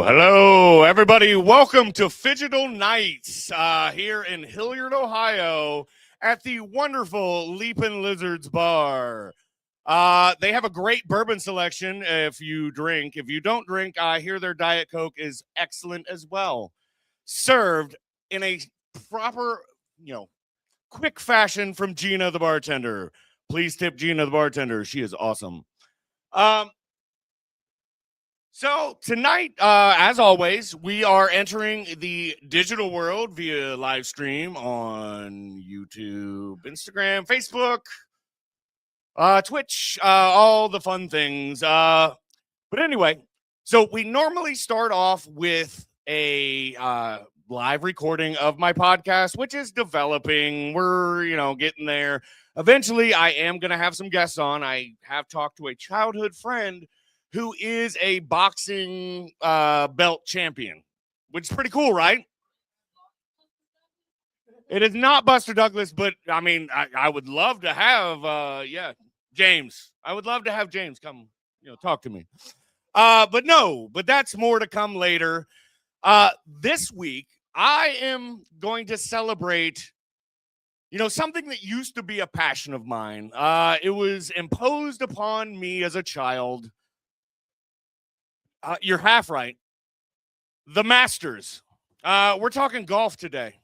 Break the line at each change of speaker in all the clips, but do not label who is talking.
Hello, everybody. Welcome to Phygital Nights here in Hilliard, Ohio, at the wonderful Leapin' Lizards Bar. They have a great bourbon selection if you drink. If you don't drink, I hear their Diet Coke is excellent as well. Served in a proper, quick fashion from Gina, the bartender. Please tip Gina, the bartender. She is awesome. So tonight, as always, we are entering the digital world via live stream on YouTube, Instagram, Facebook, Twitch, all the fun things. But anyway, so we normally start off with a live recording of my podcast, which is developing. We're, getting there. Eventually, I am going to have some guests on. I have talked to a childhood friend who is a boxing belt champion, which is pretty cool, right? It is not Buster Douglas, but I mean, I would love to have, James. I would love to have James come, talk to me. But that's more to come later. This week, I am going to celebrate, something that used to be a passion of mine. It was imposed upon me as a child. You're half right. The Masters. We're talking golf today.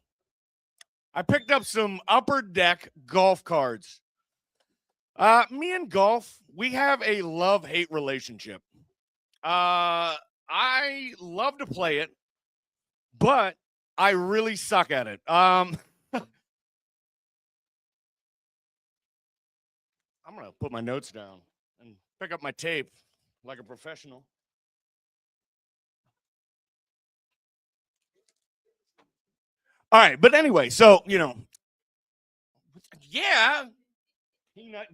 I picked up some Upper Deck golf cards. Me and golf, we have a love-hate relationship. I love to play it, but I really suck at it. I'm going to put my notes down and pick up my tape like a professional. All right, but anyway, so, Peanut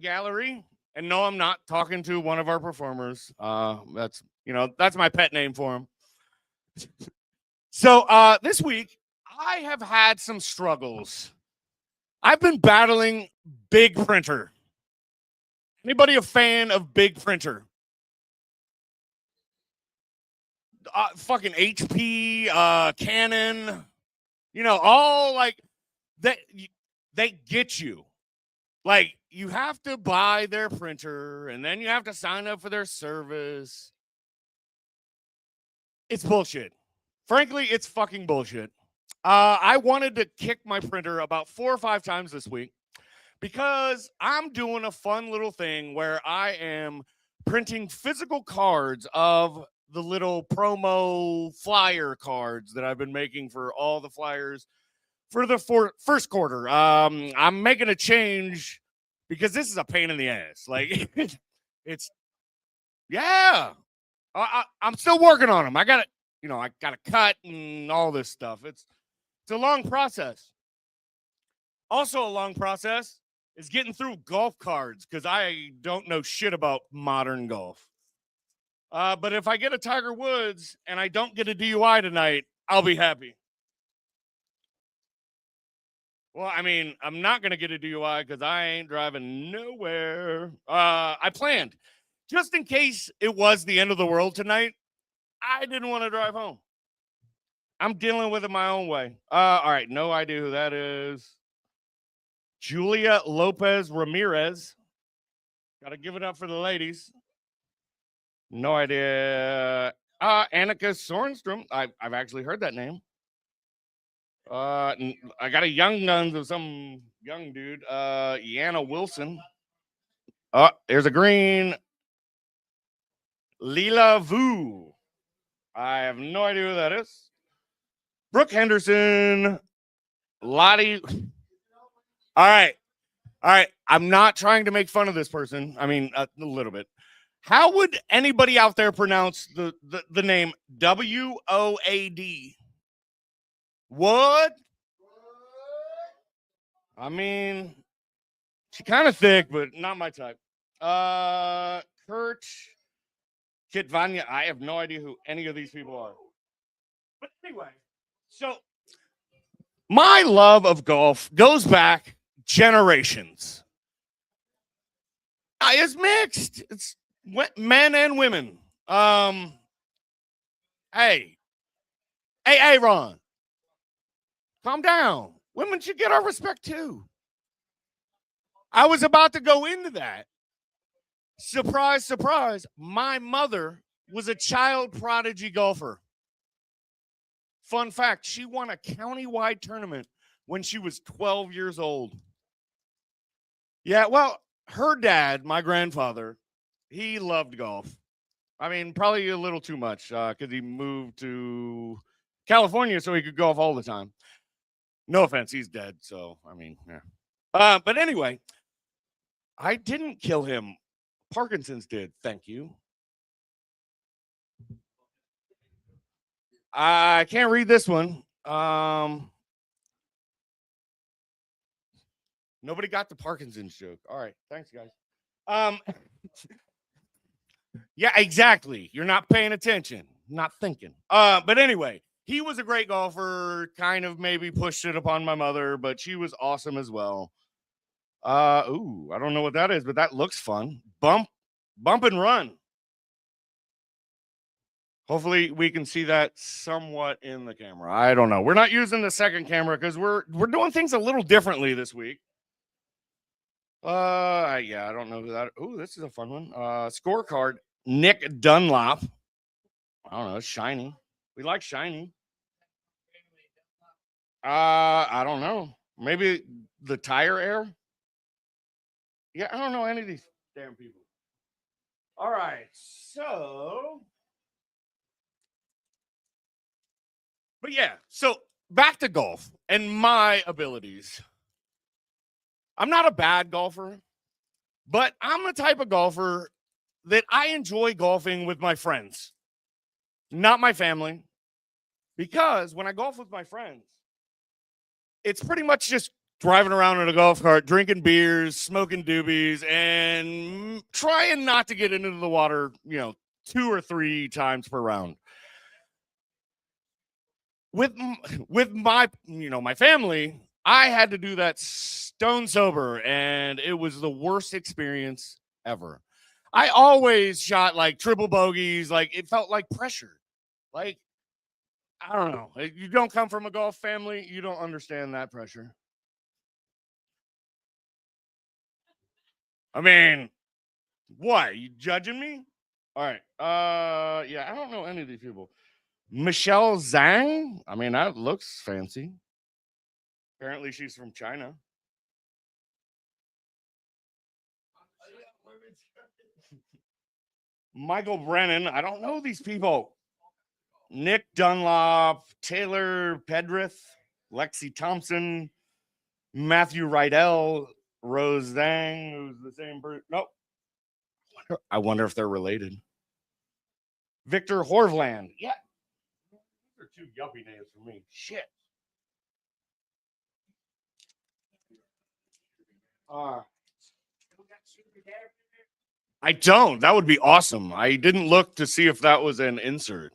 Gallery. And no, I'm not talking to one of our performers. That's my pet name for him. So this week, I have had some struggles. I've been battling Big Printer. Anybody a fan of Big Printer? Fucking HP, Canon. All like that, they get you. Like, you have to buy their printer and then you have to sign up for their service. It's bullshit. Frankly, it's fucking bullshit. I wanted to kick my printer about 4 or 5 times this week because I'm doing a fun little thing where I am printing physical cards of the little promo flyer cards that I've been making for all the flyers for the first quarter. I'm making a change because this is a pain in the ass. Like, I'm still working on them. I got to cut and all this stuff. It's a long process. Also a long process is getting through golf cards because I don't know shit about modern golf. But if I get a Tiger Woods and I don't get a DUI tonight, I'll be happy. Well, I mean, I'm not going to get a DUI because I ain't driving nowhere. I planned. Just in case it was the end of the world tonight, I didn't want to drive home. I'm dealing with it my own way. All right, no idea who that is. Julia Lopez Ramirez. Got to give it up for the ladies. No idea. Annika Sorenstrom. I've actually heard that name. I got a Young Guns of some young dude. Yana Wilson. There's a green. Leela Vu. I have no idea who that is. Brooke Henderson. Lottie. All right. I'm not trying to make fun of this person. I mean, a little bit. How would anybody out there pronounce the name W-O-A-D? What? I mean, she's kind of thick, but not my type. Kurt Kitvanya. I have no idea who any of these people are. But anyway, so my love of golf goes back generations. It's mixed. It's men and women. Um, hey, hey, Ron, calm down. Women should get our respect too. I was about to go into that. Surprise, surprise. My mother was a child prodigy golfer. Fun fact, she won a county-wide tournament when she was 12 years old. Yeah, well, her dad, my grandfather, he loved golf. I mean, probably a little too much because he moved to California so he could golf all the time. No offense, he's dead. So, I mean, yeah. But anyway, I didn't kill him. Parkinson's did. Thank you. I can't read this one. Nobody got the Parkinson's joke. All right. Thanks, guys. Yeah, exactly. You're not paying attention, not thinking. But anyway, he was a great golfer, kind of maybe pushed it upon my mother, but she was awesome as well. I don't know what that is, but that looks fun. Bump and run. Hopefully we can see that somewhat in the camera. I don't know. We're not using the second camera because we're doing things a little differently this week. Yeah, I don't know who that. Oh, this is a fun one. Scorecard. Nick Dunlop. I don't know. It's shiny. We like shiny. I don't know. Maybe the tire air. Yeah, I don't know any of these damn people. All right, so. But yeah, so back to golf and my abilities. I'm not a bad golfer, but I'm the type of golfer that I enjoy golfing with my friends, not my family. Because when I golf with my friends, it's pretty much just driving around in a golf cart, drinking beers, smoking doobies, and trying not to get into the water, 2 or 3 times per round. With my my family, I had to do that stone sober, and it was the worst experience ever. I always shot like triple bogeys, like it felt like pressure. Like, I don't know. You don't come from a golf family, you don't understand that pressure. I mean, what? You judging me? All right. Yeah, I don't know any of these people. Michelle Zhang? I mean, that looks fancy. Apparently she's from China. Michael Brennan. I don't know these people. Nick Dunlop, Taylor Pedrith, Lexi Thompson, Matthew Rydell, Rose Zhang, who's the same person. Nope. I wonder if they're related. Victor Horvland. Yeah. These are 2 yuppie names for me. Shit. I don't. That would be awesome. I didn't look to see if that was an insert.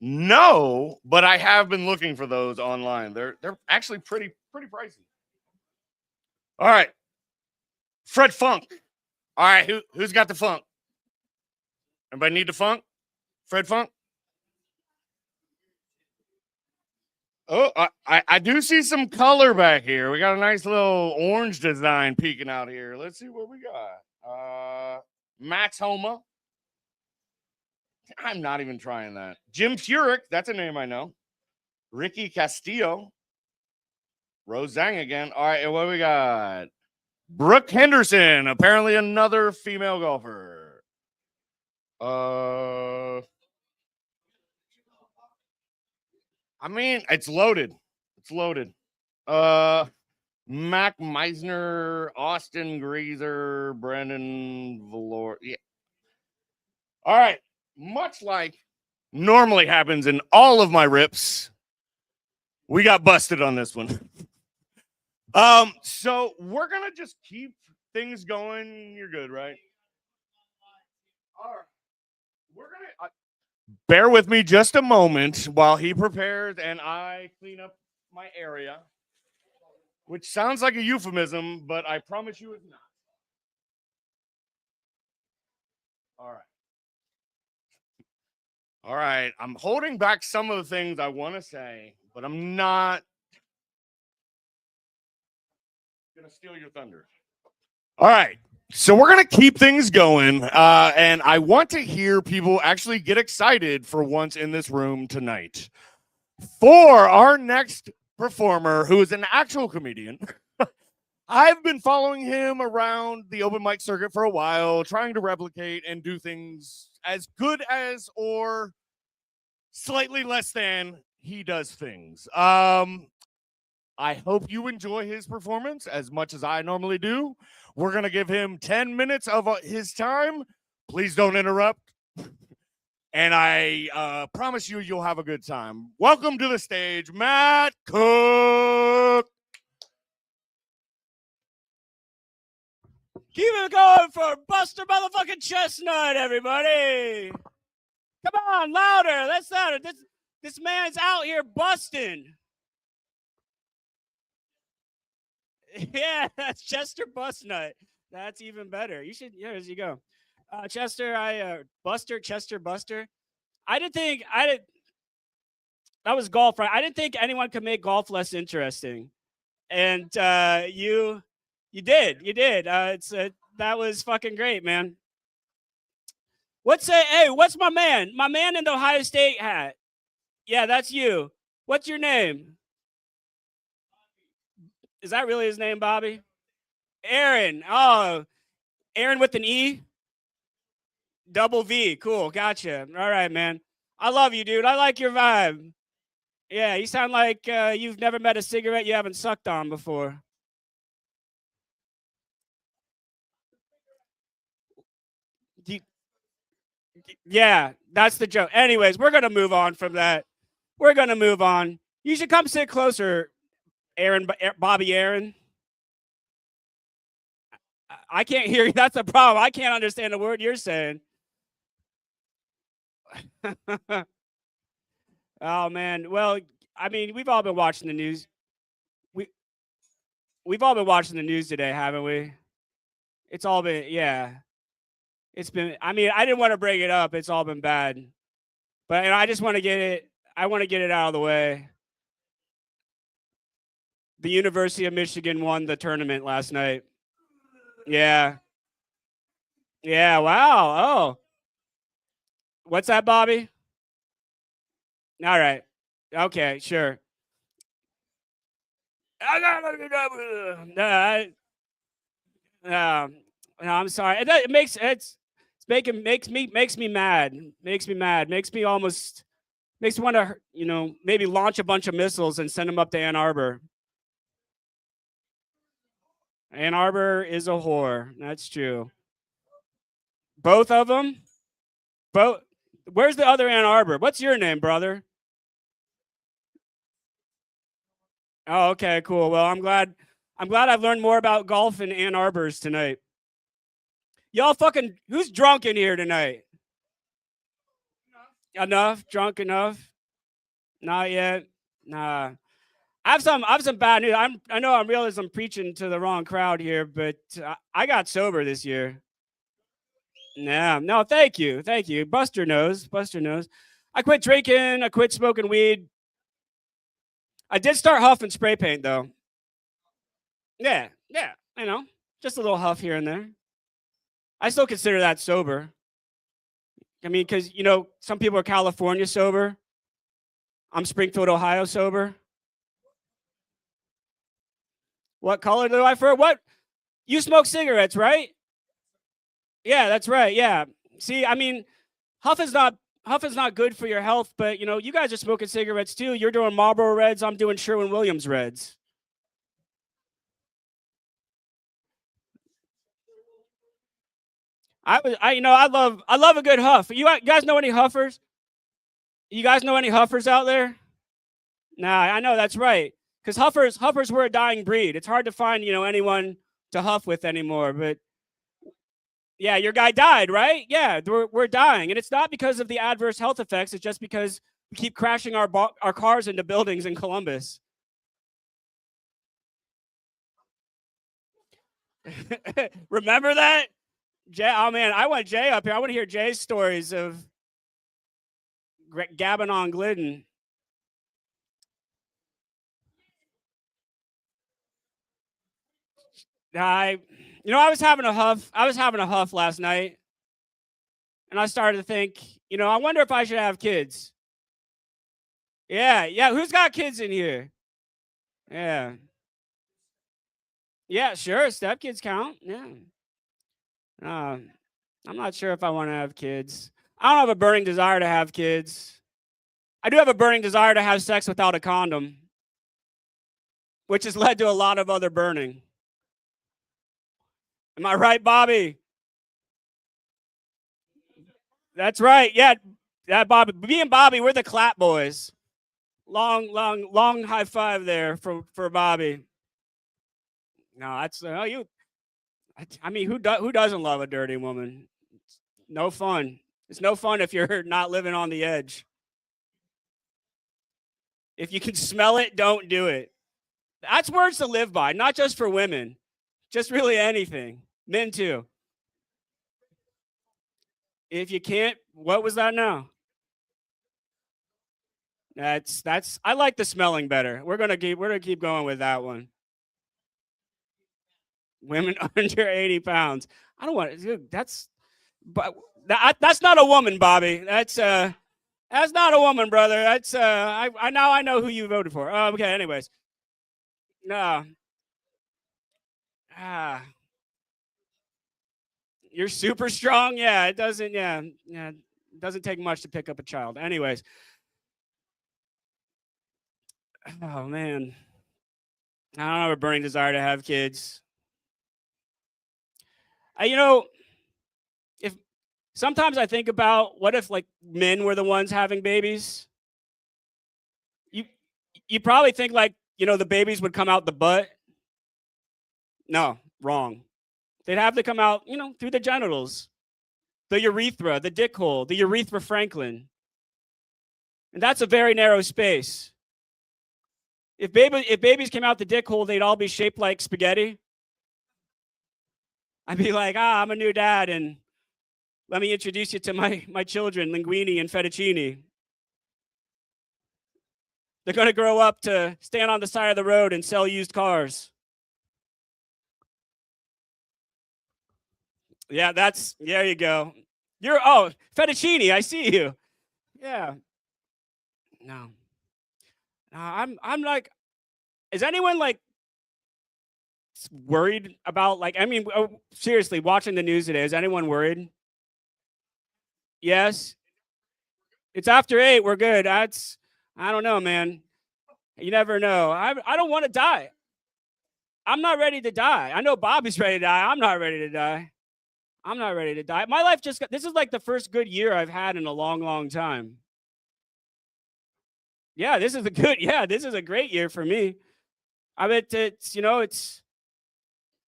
No, but I have been looking for those online. They're actually pretty pricey. All right. Fred Funk. All right, who's got the funk? Anybody need the funk? Fred Funk? Oh, I do see some color back here. We got a nice little orange design peeking out here. Let's see what we got. Max Homa. I'm not even trying that. Jim Furyk. That's a name I know. Ricky Castillo. Rose Zhang again. All right, and what we got? Brooke Henderson. Apparently another female golfer. I mean, it's loaded. It's loaded. Mac Meisner, Austin Greaser, Brandon Valor. Yeah. All right. Much like normally happens in all of my rips, we got busted on this one. So we're gonna just keep things going. You're good, right? All right. we're gonna bear with me just a moment while he prepares and I clean up my area, which sounds like a euphemism, but I promise you it's not. All right. All right. I'm holding back some of the things I want to say, but I'm not going to steal your thunder. All right. So we're going to keep things going. And I want to hear people actually get excited for once in this room tonight. For our next performer, who is an actual comedian, I've been following him around the open mic circuit for a while, trying to replicate and do things as good as or slightly less than he does things. I hope you enjoy his performance as much as I normally do. We're going to give him 10 minutes of his time. Please don't interrupt. And I promise you, you'll have a good time. Welcome to the stage, Matt Cook.
Keep it going for Buster motherfucking Chestnut, everybody. Come on, louder. That's louder. This man's out here busting. Yeah, that's Chester Bustnut. That's even better. You should, yeah, as you go. Buster, Chester Buster. That was golf, right? I didn't think anyone could make golf less interesting. And you did. That was fucking great, man. Hey, what's my man? My man in the Ohio State hat. Yeah, that's you. What's your name? Is that really his name, Bobby? Aaron. Oh, Aaron with an E? Double V. Cool. Gotcha. All right, man. I love you, dude. I like your vibe. Yeah, you sound like you've never met a cigarette you haven't sucked on before. Yeah, that's the joke. Anyways, we're going to move on from that. We're going to move on. You should come sit closer, Bobby Aaron. I can't hear you. That's a problem. I can't understand a word you're saying. Oh, man. Well, I mean, we've all been watching the news. We've all been watching the news today, haven't we? It's all been, yeah. It's been, I mean, I didn't want to bring it up. It's all been bad. But I just want to get it, out of the way. The University of Michigan won the tournament last night. Yeah. Yeah, wow. Oh. What's that, Bobby? All right. Okay, sure. No, I'm sorry. It makes me mad. Makes me want to, maybe launch a bunch of missiles and send them up to Ann Arbor. Ann Arbor is a whore. That's true. Both of them? Where's the other Ann Arbor? What's your name, brother? Oh, okay, cool. Well, I'm glad I've learned more about golf in Ann Arbors tonight. Y'all fucking, who's drunk in here tonight? Enough? Drunk enough? Not yet? Nah. I have some bad news. I know I'm realizing I'm preaching to the wrong crowd here, but I got sober this year. Yeah, no, thank you. Buster knows. I quit drinking. I quit smoking weed. I did start huffing spray paint, though. Yeah, just a little huff here and there. I still consider that sober. I mean, because, some people are California sober. I'm Springfield, Ohio sober. What color do I prefer? What? You smoke cigarettes, right? Yeah, that's right. Yeah. See, I mean, huff is not good for your health, but you guys are smoking cigarettes too. You're doing Marlboro Reds. I'm doing Sherwin-Williams Reds. I love a good huff. You guys know any huffers? You guys know any huffers out there? Nah, I know, that's right. Because huffers were a dying breed. It's hard to find, anyone to huff with anymore. But Yeah, your guy died, right? Yeah, we're dying. And it's not because of the adverse health effects. It's just because we keep crashing our cars into buildings in Columbus. Remember that? Jay, oh man, I want Jay up here. I want to hear Jay's stories of gabbing on Glidden. I was having a huff. I was having a huff last night, and I started to think, I wonder if I should have kids. Yeah. Who's got kids in here? Yeah. Yeah, sure. Stepkids count. Yeah. I'm not sure if I want to have kids. I don't have a burning desire to have kids. I do have a burning desire to have sex without a condom, which has led to a lot of other burning. Am I right, Bobby? That's right. Yeah, Bobby. Me and Bobby, we're the clap boys. Long high five there for Bobby. No, that's you. I mean, who doesn't love a dirty woman? It's no fun. It's no fun if you're not living on the edge. If you can smell it, don't do it. That's words to live by, not just for women, just really anything. Men too. If you can't, what was that now? That's I like the smelling better. We're gonna keep going with that one. Women under 80 pounds. I don't want dude, that's not a woman, Bobby. That's not a woman, brother. That's I know who you voted for. Okay, anyways. No. You're super strong. Yeah, it doesn't it doesn't take much to pick up a child. Anyways. Oh man. I don't have a burning desire to have kids. If sometimes I think about what if like men were the ones having babies. You probably think like the babies would come out the butt. No, wrong. They'd have to come out through the genitals, the urethra, the dick hole, the urethra Franklin, and that's a very narrow space. If babies came out the dick hole, they'd all be shaped like spaghetti. I'd be like, I'm a new dad, and let me introduce you to my children, linguine and fettuccine. They're going to grow up to stand on the side of the road and sell used cars. Yeah, there you go. Fettuccine, I see you. Yeah. No, I'm like, is anyone like worried about seriously, watching the news today, is anyone worried? Yes. It's after 8. We're good. I don't know, man. You never know. I don't want to die. I'm not ready to die. I know Bobby's ready to die. I'm not ready to die. I'm not ready to die. My life this is like the first good year I've had in a long, long time. Yeah, this is a great year for me. I bet it's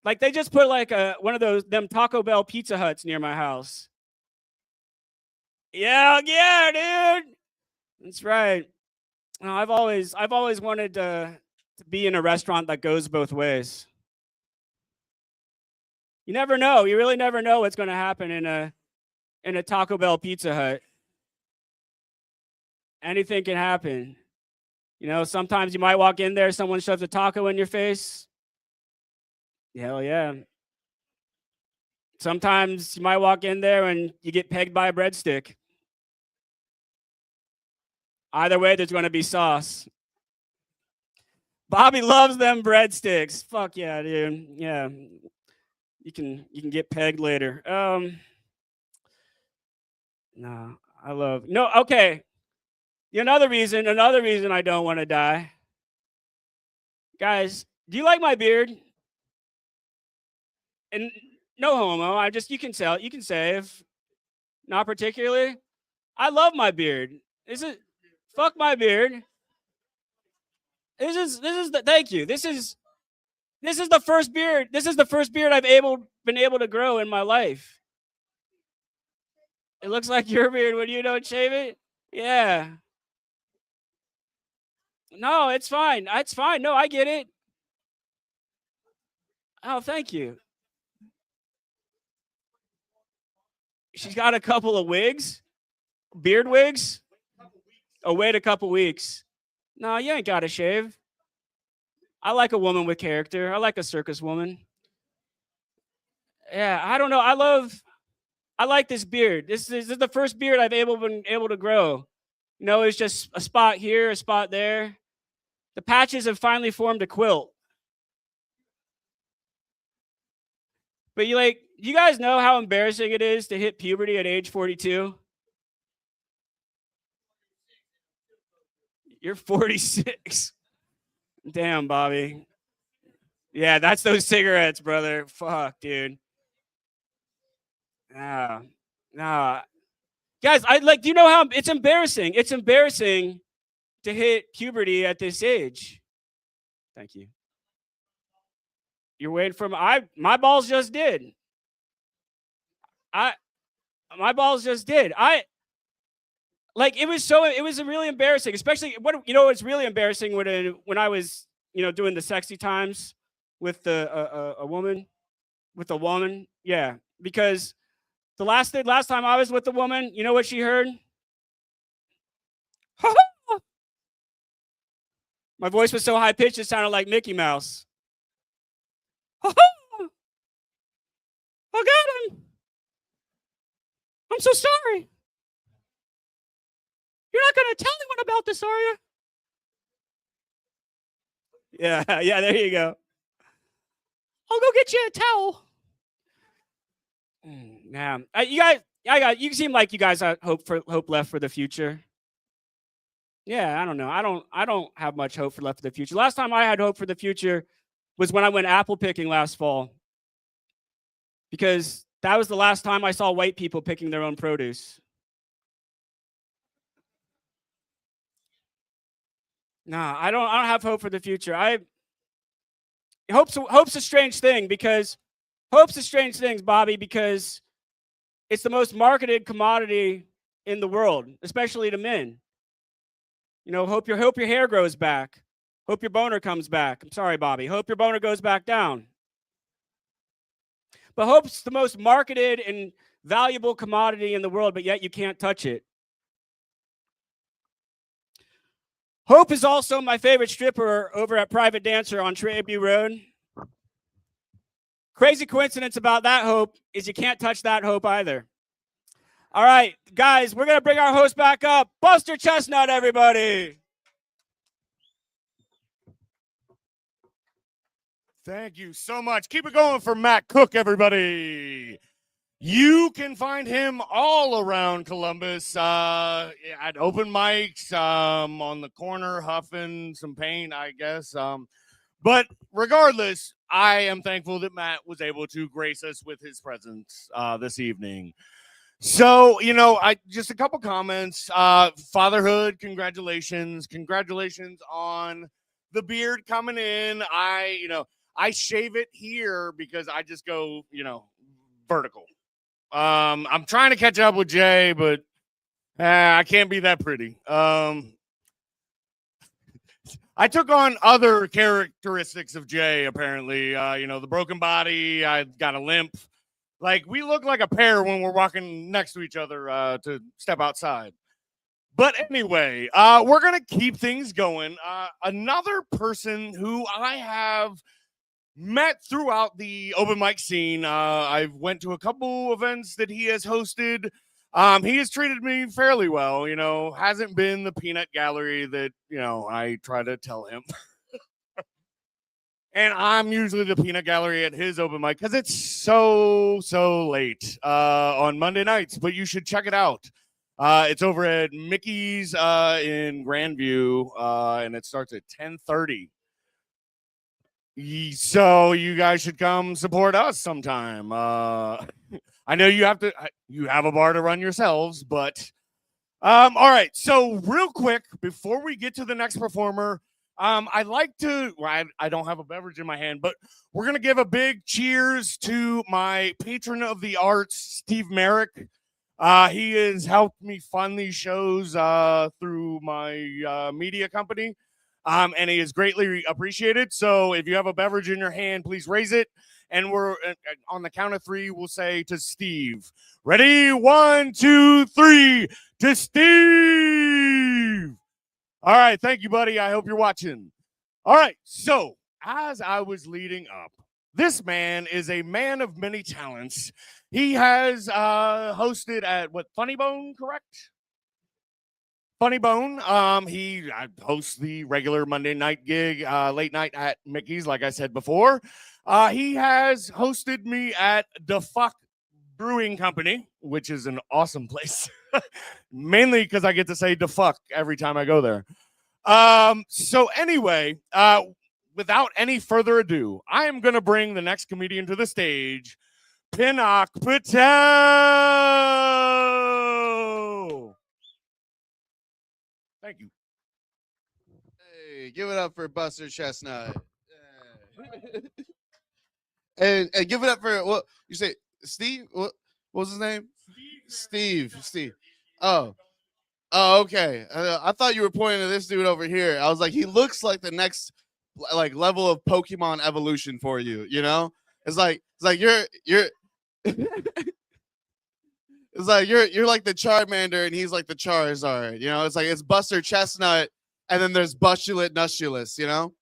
like they just put like one of them Taco Bell Pizza Huts near my house. Yeah, dude. That's right. No, I've always wanted to be in a restaurant that goes both ways. You never know. You really never know what's going to happen in a Taco Bell Pizza Hut. Anything can happen. Sometimes you might walk in there, someone shoves a taco in your face. Hell yeah. Sometimes you might walk in there and you get pegged by a breadstick. Either way, there's going to be sauce. Bobby loves them breadsticks. Fuck yeah, dude. Yeah. You can get pegged later. No, okay. Another reason I don't want to die. Guys, do you like my beard? And no homo. You can say if not particularly. I love my beard. Fuck my beard. Thank you. This is the first beard. This is the first beard I've been able to grow in my life. It looks like your beard when you don't shave it. Yeah. No, it's fine. It's fine. No, I get it. Oh, thank you. She's got a couple of wigs, beard wigs. Oh, wait a couple weeks. No, you ain't got to shave. I like a woman with character. I like a circus woman. Yeah, I don't know. I like this beard. This is the first beard I've been able to grow. You know, it's just a spot here, a spot there. The patches have finally formed a quilt. But you guys know how embarrassing it is to hit puberty at age 42? You're 46. Damn, Bobby. Yeah, that's those cigarettes, brother. Fuck, dude. Nah. Guys, do you know how it's embarrassing? It's embarrassing to hit puberty at this age. Thank you. You're waiting for my balls just did. My balls just did. It was really embarrassing, especially it's really embarrassing when I was, doing the sexy times with a woman, yeah, because the last time I was with the woman, you know what she heard? My voice was so high pitched it sounded like Mickey Mouse. I got him. I'm so sorry. You're not going to tell anyone about this, are you? Yeah, there you go. I'll go get you a towel. Yeah, you seem like you guys have hope left for the future. Yeah, I don't know. I don't have much hope left for the future. Last time I had hope for the future was when I went apple picking last fall. Because that was the last time I saw white people picking their own produce. Nah, I don't have hope for the future. Hope's a strange thing, Bobby, because it's the most marketed commodity in the world, especially to men. Hope your hair grows back. Hope your boner comes back. I'm sorry, Bobby. Hope your boner goes back down. But hope's the most marketed and valuable commodity in the world, but yet you can't touch it. Hope is also my favorite stripper over at Private Dancer on Tribute Road. Crazy coincidence about that hope is you can't touch that hope either. All right, guys, we're going to bring our host back up. Buster Chestnut, everybody.
Thank you so much. Keep it going for Matt Cook, everybody. You can find him all around Columbus at open mics, on the corner, huffing some paint, I guess. But regardless, I am thankful that Matt was able to grace us with his presence this evening. So, just a couple comments. Fatherhood, congratulations. Congratulations on the beard coming in. I shave it here because I just go, vertical. I'm trying to catch up with Jay, but I can't be that pretty. I took on other characteristics of Jay, apparently. The broken body, I got a limp. We look like a pair when we're walking next to each other to step outside. But anyway, we're going to keep things going. Another person who I have met throughout the open mic scene. I've went to a couple events that he has hosted. He has treated me fairly well, hasn't been the peanut gallery that, I try to tell him. And I'm usually the peanut gallery at his open mic because it's so late on Monday nights, but you should check it out. It's over at Mickey's in Grandview, and it starts at 10:30. So you guys should come support us sometime. I know you have a bar to run yourselves, but all right. So real quick, before we get to the next performer, I don't have a beverage in my hand, but we're going to give a big cheers to my patron of the arts, Steve Merrick. He has helped me fund these shows through my media company, and he is greatly appreciated. So if you have a beverage in your hand, please raise it. And we're on the count of three, we'll say to Steve. Ready? 1, 2, 3. To Steve. All right. Thank you, buddy. I hope you're watching. All right. So as I was leading up, this man is a man of many talents. He has hosted at Funny Bone, correct? Funny Bone. He hosts the regular Monday night gig, late night at Mickey's, like I said before. He has hosted me at the Fuck Brewing Company, which is an awesome place, mainly because I get to say the fuck every time I go there. So anyway, without any further ado, I am going to bring the next comedian to the stage, Pinak Patel. Thank you.
Hey, give it up for Buster Chestnut. and give it up for what you say, Steve? What was his name? Steve. Oh, okay. I thought you were pointing to this dude over here. I was like, he looks like the next level of Pokemon evolution for you. You know, it's like you're. It's like you're like the Charmander and he's like the Charizard. You know, it's like it's Buster Chestnut and then there's Bustulet Nustulus. You know.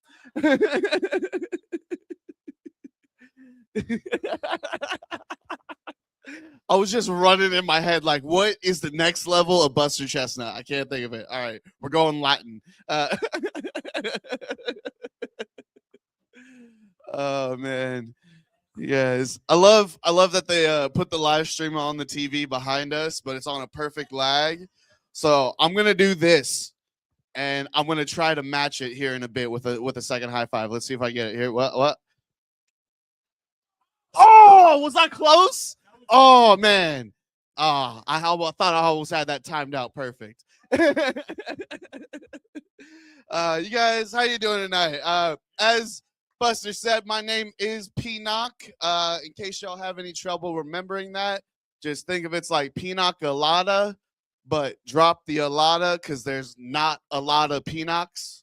I was just running in my head like, what is the next level of Buster Chestnut? I can't think of it. All right, we're going Latin. Oh man, yes. I love that they put the live stream on the TV behind us, but it's on a perfect lag. So I'm gonna do this, and I'm gonna try to match it here in a bit with a second high five. Let's see if I get it here. What? Oh, was I close? Oh man. Oh, I thought I almost had that timed out perfect. You guys, how you doing tonight? As Buster said, my name is Pinak. In case y'all have any trouble remembering that, just think of it's like Pina Colada, but drop the alada because there's not a lot of Pinocs.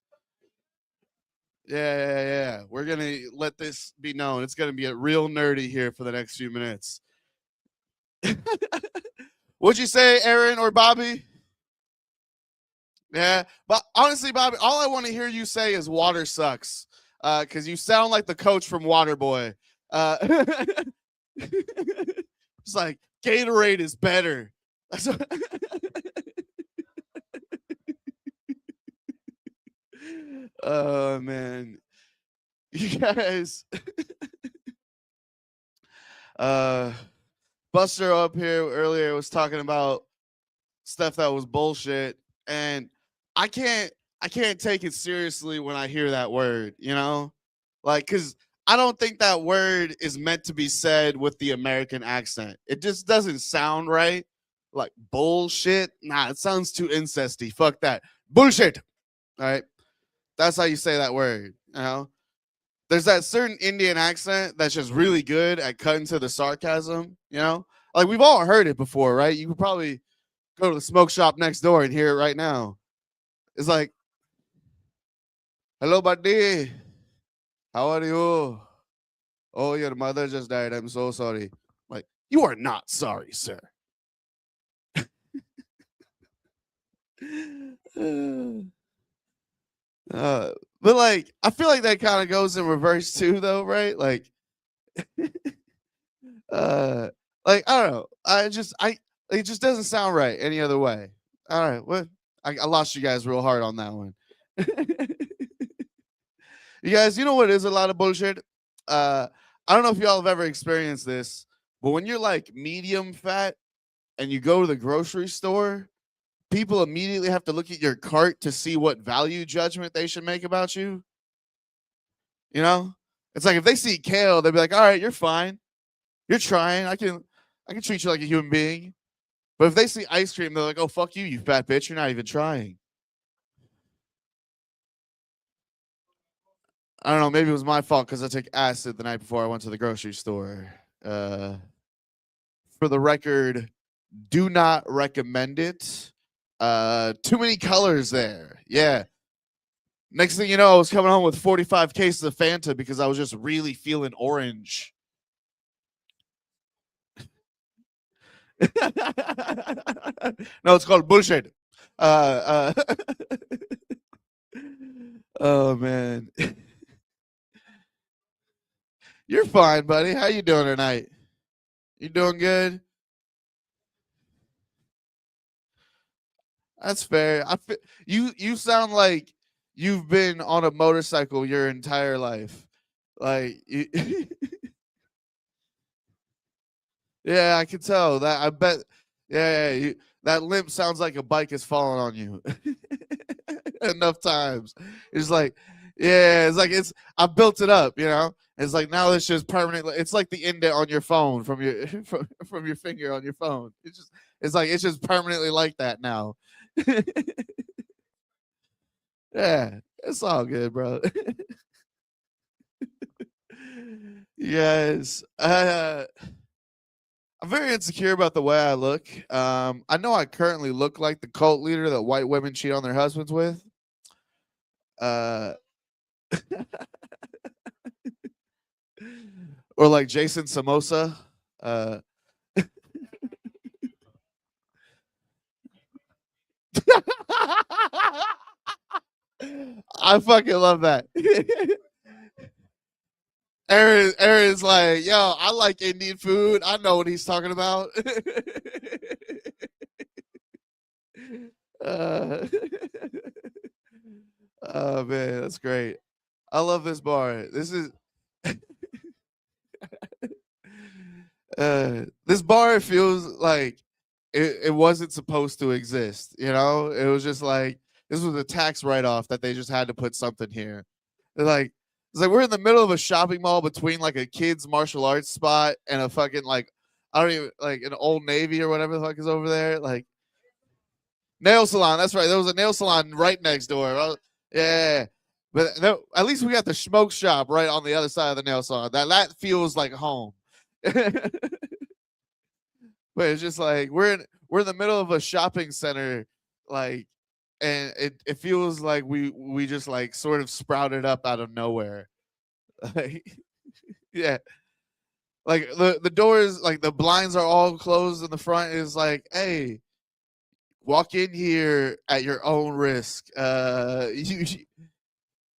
Yeah. We're gonna let this be known. It's gonna be a real nerdy here for the next few minutes. What'd you say, Aaron or Bobby? Yeah, but honestly, Bobby, all I want to hear you say is water sucks. Because you sound like the coach from Waterboy. It's like Gatorade is better. Oh man, you guys. Buster up here earlier was talking about stuff that was bullshit, and I can't take it seriously when I hear that word, you know? Like, cause I don't think that word is meant to be said with the American accent. It just doesn't sound right. Like bullshit. Nah, it sounds too incesty. Fuck that. Bullshit. All right. That's how you say that word, you know? There's that certain Indian accent that's just really good at cutting to the sarcasm, you know? Like we've all heard it before, right? You could probably go to the smoke shop next door and hear it right now. It's like, hello, buddy. How are you? Oh, your mother just died. I'm so sorry. Like, you are not sorry, sir. But like, I feel like that kind of goes in reverse too, though, right? Like, like I don't know. It just doesn't sound right any other way. All right, what? I lost you guys real hard on that one. You guys, you know what is a lot of bullshit? I don't know if y'all have ever experienced this, but when you're like medium fat and you go to the grocery store, people immediately have to look at your cart to see what value judgment they should make about you. You know? It's like if they see kale, they'll be like, all right, you're fine. You're trying. I can treat you like a human being. But if they see ice cream, they're like, oh, fuck you, you fat bitch. You're not even trying. I don't know. Maybe it was my fault because I took acid the night before I went to the grocery store. For the record, Do not recommend it. Too many colors there. Yeah. Next thing you know, I was coming home with 45 cases of Fanta because I was just really feeling orange. No, it's called bullshit. Oh man. You're fine, buddy. How you doing tonight? You doing good? That's fair. You sound like you've been on a motorcycle your entire life. Like yeah, I can tell that. I bet. Yeah, that limp sounds like a bike is falling on you enough times. It's like, yeah, it's like I built it up, you know. It's like now it's just permanently. It's like the indent on your phone from your from your finger on your phone. It's just permanently like that now. Yeah, it's all good, bro. Yes. I'm very insecure about the way I look. I know I currently look like the cult leader that white women cheat on their husbands with. Or like Jason Samosa. I fucking love that. Aaron's like, yo, I like Indian food. I know what he's talking about. Oh man, that's great. I love this bar. This is this bar feels like it wasn't supposed to exist, you know? It was just like this was a tax write-off that they just had to put something here. They're it's like we're in the middle of a shopping mall between like a kids martial arts spot and a fucking like I don't even like an Old Navy or whatever the fuck is over there. Like nail salon. That's right. There was a nail salon right next door. Yeah. But no, at least we got the smoke shop right on the other side of the nail salon. That feels like home. But it's just like we're in the middle of a shopping center, like, and it feels like we just like sort of sprouted up out of nowhere. Like, yeah. Like the doors, like the blinds are all closed in the front. Is like, hey, walk in here at your own risk.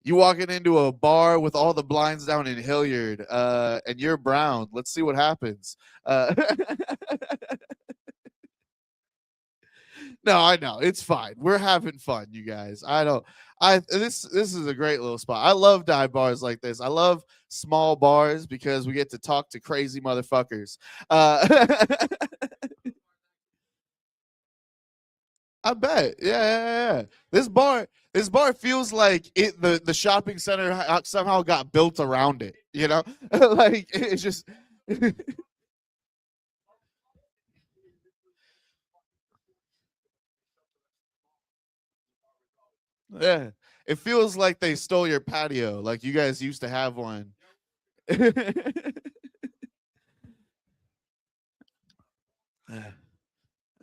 You walking into a bar with all the blinds down in Hilliard, and you're brown. Let's see what happens. No, I know it's fine. We're having fun, you guys. This is a great little spot. I love dive bars like this. I love small bars because we get to talk to crazy motherfuckers. I bet. Yeah. This bar feels like the shopping center somehow got built around it, you know? Like it's just yeah. It feels like they stole your patio, like you guys used to have one.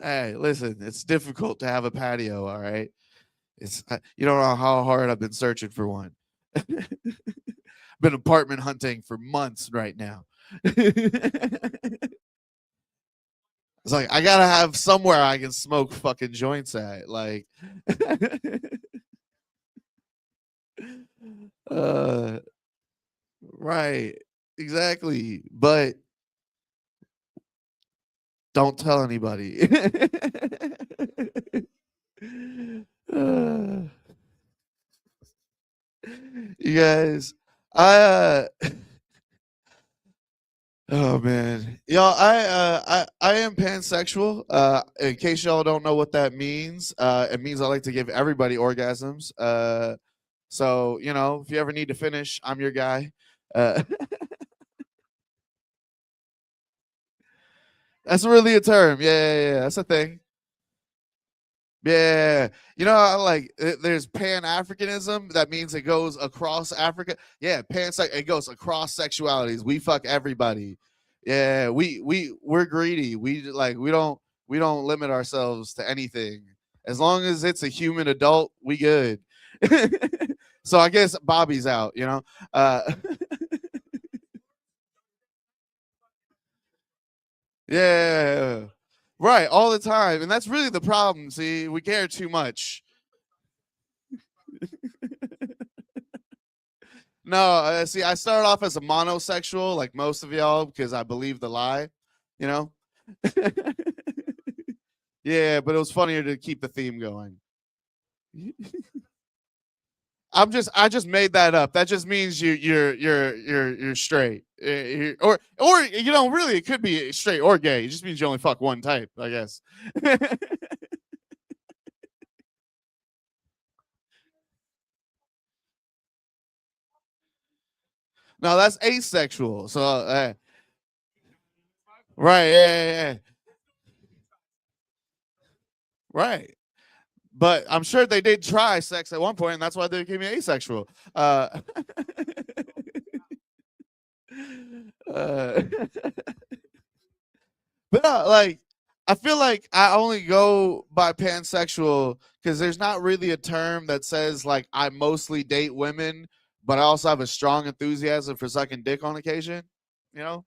Hey, listen, it's difficult to have a patio, all right? You don't know how hard I've been searching for one. Been apartment hunting for months right now. It's like I gotta have somewhere I can smoke fucking joints at. Like right. Exactly. But don't tell anybody. You guys, I oh man, y'all, I am pansexual. In case y'all don't know what that means, it means I like to give everybody orgasms. So you know, if you ever need to finish, I'm your guy. That's really a term. Yeah. That's a thing. Yeah, you know, like there's Pan Africanism. That means it goes across Africa. Yeah, it goes across sexualities. We fuck everybody. Yeah, we're greedy. We don't We don't limit ourselves to anything. As long as it's a human adult, we good. So I guess Bobby's out, you know. Yeah, right, all the time, and that's really the problem. See, we care too much. No, see, I started off as a monosexual, like most of y'all, because I believe the lie, you know. Yeah, but it was funnier to keep the theme going. I just made that up. That just means you're straight, or you know, really, it could be straight or gay. It just means you only fuck one type, I guess. No, that's asexual. So, right, yeah, right. But I'm sure they did try sex at one point, and that's why they became asexual. But like, I feel like I only go by pansexual because there's not really a term that says like I mostly date women, but I also have a strong enthusiasm for sucking dick on occasion. You know.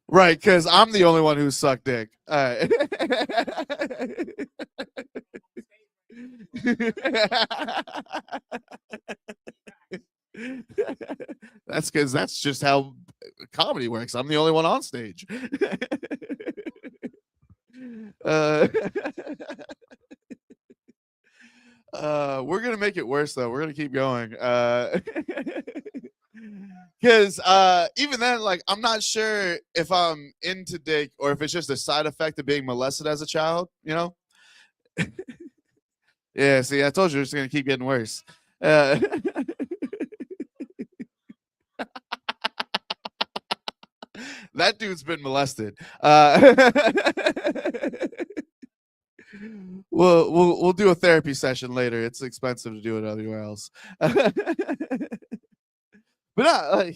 Right, because I'm the only one who sucked dick. That's because that's just how comedy works. I'm the only one on stage. We're gonna make it worse though. We're gonna keep going. Because even then, like, I'm not sure if I'm into dick or if it's just a side effect of being molested as a child, you know. Yeah, see, I told you it's gonna keep getting worse. That dude's been molested. We'll do a therapy session later. It's expensive to do it anywhere else. But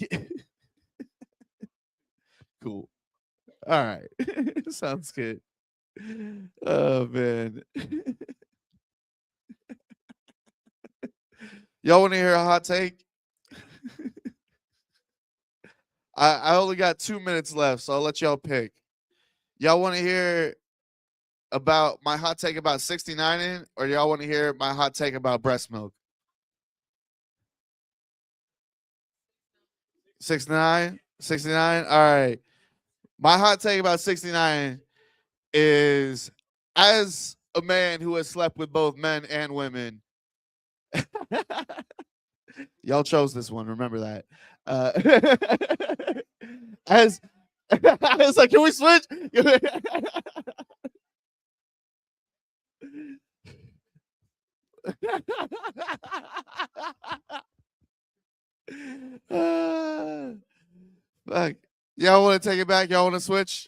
cool. All right. Sounds good. Oh man. Y'all want to hear a hot take? I only got 2 minutes left, so I'll let y'all pick. Y'all want to hear about my hot take about 69ing, or y'all want to hear my hot take about breast milk? 69? 69? All right. My hot take about 69 is, as a man who has slept with both men and women, y'all chose this one, remember that. As I was like, can we switch? Fuck. Y'all want to take it back? Y'all want to switch?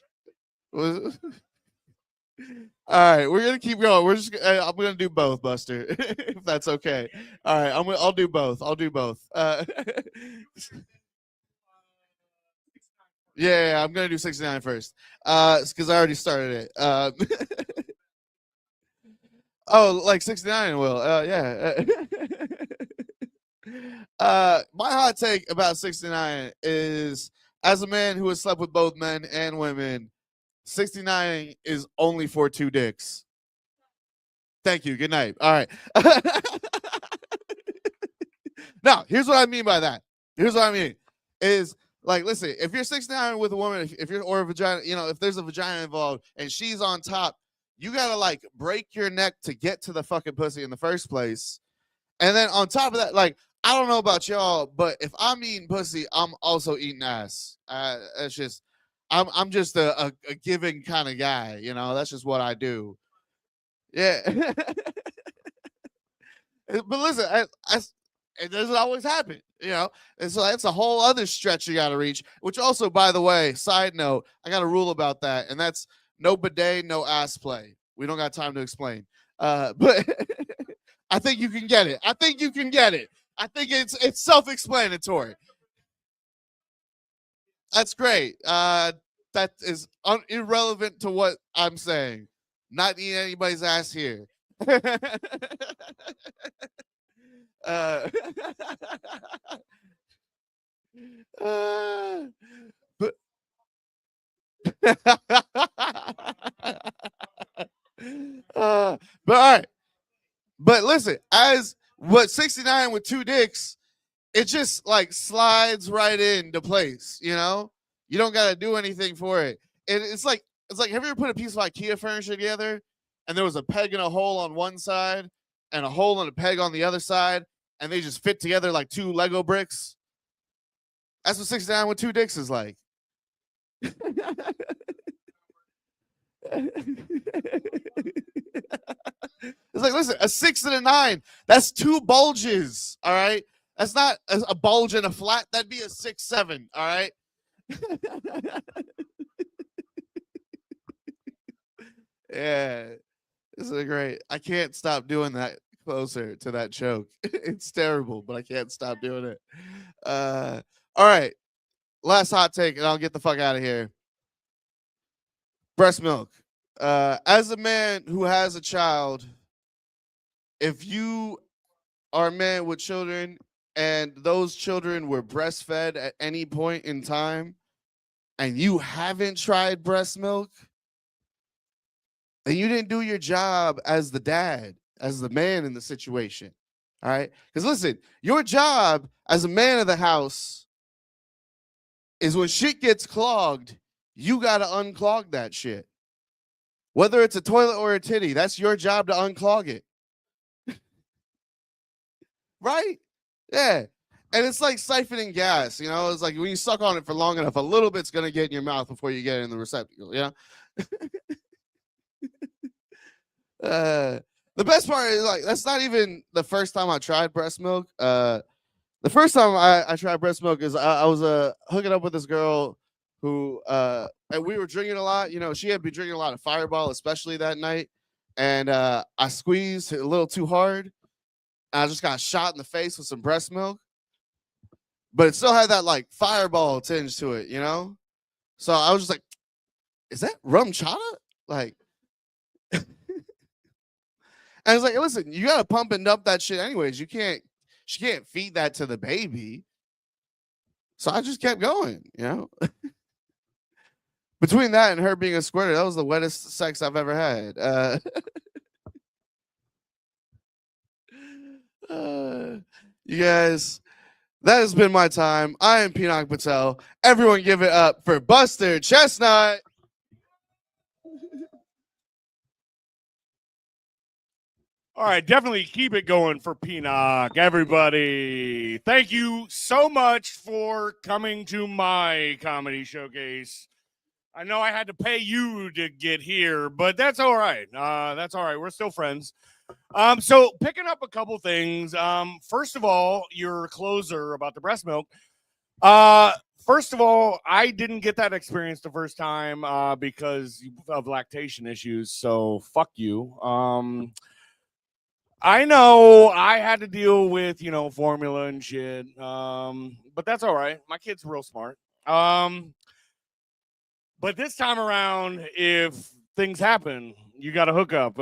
All right, we're gonna keep going. I'm gonna do both, Buster, if that's okay. All right, I'll do both. I'll do both. Yeah, I'm gonna do 69 first. Because I already started it. Oh, like 69 will. Yeah. My hot take about 69 is, as a man who has slept with both men and women, 69 is only for 2 dicks. Thank you. Good night. All right. Now, here's what I mean by that. Here's what I mean is, like, listen, if you're 69 with a woman, if you're, or a vagina, you know, if there's a vagina involved and she's on top, you gotta like break your neck to get to the fucking pussy in the first place. And then on top of that, like, I don't know about y'all, but if I'm eating pussy, I'm also eating ass. It's just, I'm just a giving kind of guy, you know. That's just what I do. Yeah. But listen, it doesn't always happen, you know. And so that's a whole other stretch you got to reach. Which also, by the way, side note, I got a rule about that, and that's no bidet, no ass play. We don't got time to explain. But I think you can get it. I think you can get it. I think it's self-explanatory. That's great. That is irrelevant to what I'm saying. Not eating anybody's ass here. uh, but but all right. But listen, as what 69 with 2 dicks, it just like slides right into place, you know? You don't gotta do anything for it. It's like have you ever put a piece of IKEA furniture together and there was a peg and a hole on one side and a hole and a peg on the other side, and they just fit together like 2 Lego bricks? That's what 69 with 2 dicks is like. It's like, listen, a 6 and a 9, that's 2 bulges, all right? That's not a bulge and a flat. That'd be a 6-7, all right? Yeah, this is great. I can't stop doing that closer to that choke. It's terrible, but I can't stop doing it. All right, last hot take, and I'll get the fuck out of here. Breast milk. As a man who has a child, if you are a man with children and those children were breastfed at any point in time and you haven't tried breast milk, then you didn't do your job as the dad, as the man in the situation. All right? Because listen, your job as a man of the house is when shit gets clogged, you got to unclog that shit. Whether it's a toilet or a titty, that's your job to unclog it. Right? Yeah. And it's like siphoning gas, you know? It's like when you suck on it for long enough, a little bit's going to get in your mouth before you get it in the receptacle, you know? The best part is, like, that's not even the first time I tried breast milk. The first time I tried breast milk is I was hooking up with this girl who and we were drinking a lot. You know, she had been drinking a lot of Fireball, especially that night. And I squeezed a little too hard. And I just got shot in the face with some breast milk. But it still had that like Fireball tinge to it, you know? So I was just like, is that rum chata? Like, and I was like, listen, you gotta pump and dump that shit anyways. She can't feed that to the baby. So I just kept going, you know. Between that and her being a squirter, that was the wettest sex I've ever had. You guys, that has been my time. I am Pinak Patel. Everyone give it up for Buster Chestnut.
All right, definitely keep it going for Pinak, everybody. Thank you so much for coming to my comedy showcase. I know I had to pay you to get here, but that's all right. That's all right. We're still friends. So picking up a couple things. First of all, your closer about the breast milk. First of all, I didn't get that experience the first time because of lactation issues. So fuck you. I know I had to deal with, you know, formula and shit. But that's all right. My kid's real smart. But this time around, if things happen, you got to hook up.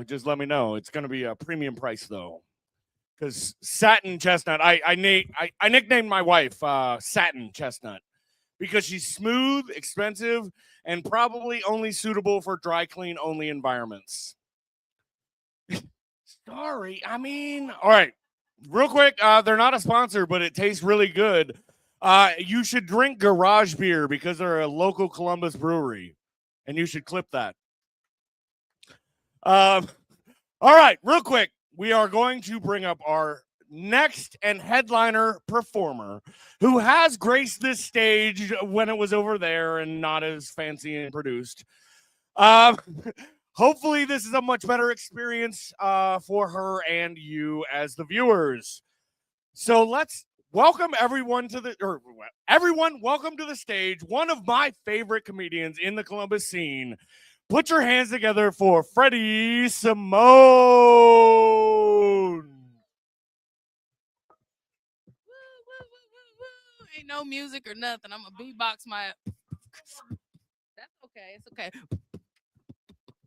Just let me know. It's going to be a premium price, though. Because Satin Chestnut, I nicknamed my wife Satin Chestnut because she's smooth, expensive, and probably only suitable for dry clean only environments. Sorry. I mean, all right. Real quick, they're not a sponsor, but it tastes really good. You should drink Garage Beer because they're a local Columbus brewery, and you should clip that. All right, real quick, we are going to bring up our next and headliner performer who has graced this stage when it was over there and not as fancy and produced. Hopefully this is a much better experience for her and you as the viewers. So let's welcome everyone to welcome to the stage, one of my favorite comedians in the Columbus scene, Put your hands together for Freddie Simone.
Ain't no music or nothing. I'm gonna beatbox my. That's okay. It's okay.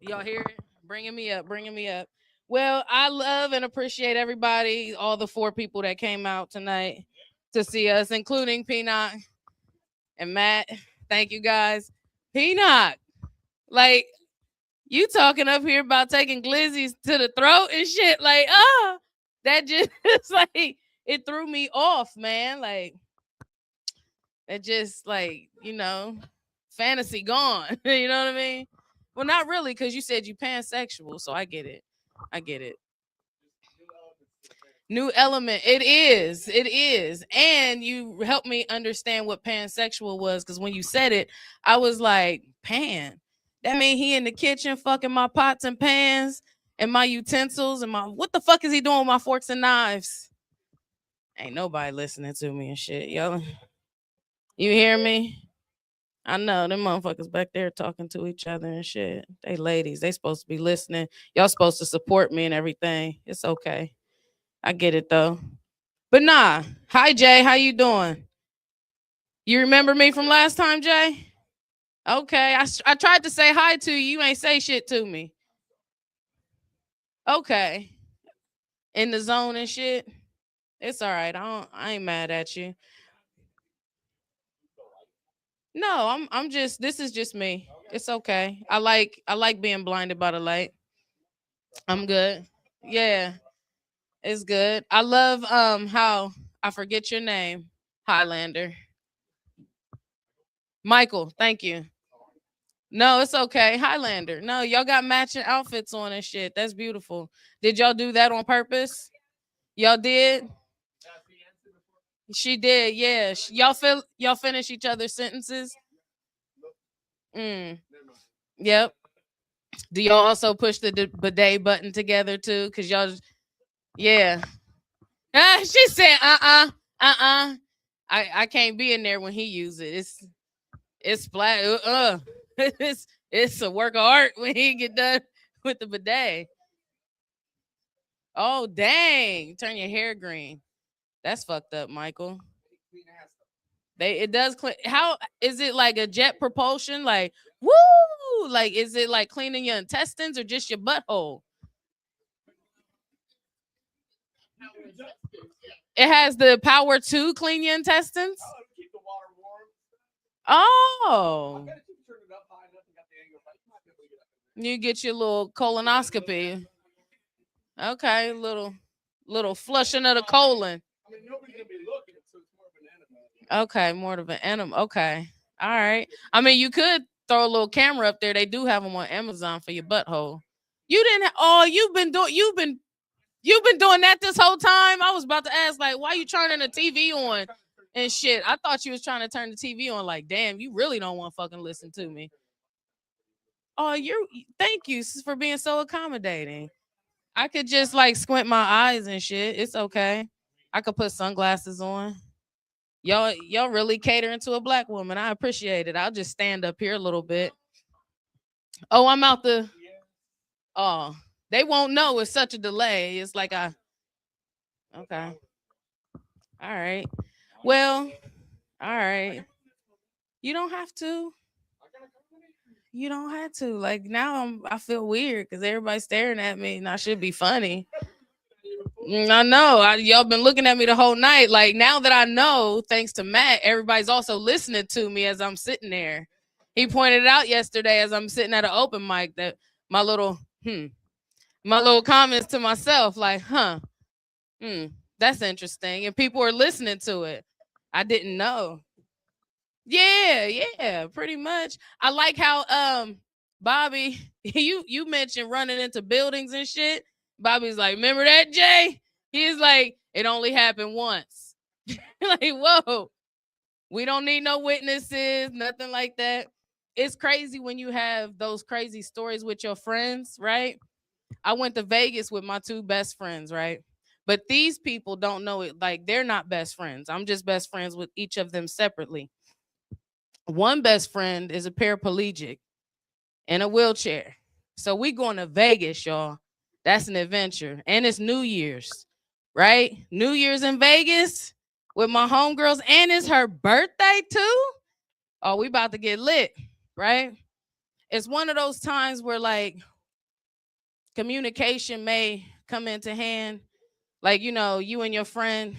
Y'all hear it? Bringing me up. Bringing me up. Well, I love and appreciate everybody, all the 4 people that came out tonight to see us, including Pinak and Matt. Thank you guys. Pinak, like, you talking up here about taking glizzies to the throat and shit. Like, that just like, it threw me off, man. Like, it just, like, fantasy gone. You know what I mean? Well, not really, because you said you pansexual, so I get it. I get it. New element. It is. It is. And you helped me understand what pansexual was, because when you said it, I was like, pan. That mean he in the kitchen fucking my pots and pans and my utensils and what the fuck is he doing with my forks and knives? Ain't nobody listening to me and shit, yo. You hear me? I know them motherfuckers back there talking to each other and shit. They ladies. They supposed to be listening. Y'all supposed to support me and everything. It's okay. I get it though. But nah. Hi Jay. How you doing? You remember me from last time, Jay? Okay. I tried to say hi to you. You ain't say shit to me. Okay. In the zone and shit. It's all right. I ain't mad at you. No, I'm just, this is just me. It's okay. I like being blinded by the light. I'm good. Yeah. It's good. I love how I forget your name, Highlander. Michael, thank you. No, it's okay. Highlander. No, y'all got matching outfits on and shit. That's beautiful. Did y'all do that on purpose? Y'all did? She did, yeah. Y'all finish each other's sentences? Yep. Do y'all also push the bidet button together too? Cause y'all, yeah. She said, I can't be in there when he uses it. It's flat. It's a work of art when he get done with the bidet. Oh dang! Turn your hair green. That's fucked up, Michael. It does clean. How is it, like a jet propulsion? Like woo! Like is it like cleaning your intestines or just your butthole? It has the power to clean your intestines. Oh, you get your little colonoscopy. Okay, little flushing of the colon. Okay, more of an enema. Okay, all right. I mean, you could throw a little camera up there. They do have them on Amazon for your butthole. You didn't. You've been doing that this whole time. I was about to ask, like, why you turning the TV on and shit? I thought you was trying to turn the TV on. Like, damn, you really don't want to fucking listen to me. Oh, thank you for being so accommodating. I could just like squint my eyes and shit. It's okay. I could put sunglasses on. Y'all really catering to a black woman. I appreciate it. I'll just stand up here a little bit. Oh, I'm out the. Oh, they won't know. It's such a delay. It's like okay. All right. Well, all right. You don't have to. You don't have to. Like now I feel weird because everybody's staring at me and I should be funny. I know. Y'all been looking at me the whole night. Like now that I know, thanks to Matt, everybody's also listening to me as I'm sitting there. He pointed it out yesterday as I'm sitting at an open mic that my little comments to myself, like, that's interesting. And people are listening to it. I didn't know. Yeah, pretty much. I like how Bobby, you mentioned running into buildings and shit. Bobby's like, remember that, Jay? He's like, it only happened once. Like, whoa. We don't need no witnesses, nothing like that. It's crazy when you have those crazy stories with your friends, right? I went to Vegas with my 2 best friends, right? But these people don't know it. Like, they're not best friends. I'm just best friends with each of them separately. One best friend is a paraplegic, in a wheelchair. So we going to Vegas, y'all. That's an adventure. And it's New Year's, right? New Year's in Vegas with my homegirls. And it's her birthday too. Oh, we about to get lit, right? It's one of those times where like communication may come into hand. Like, you know, you and your friend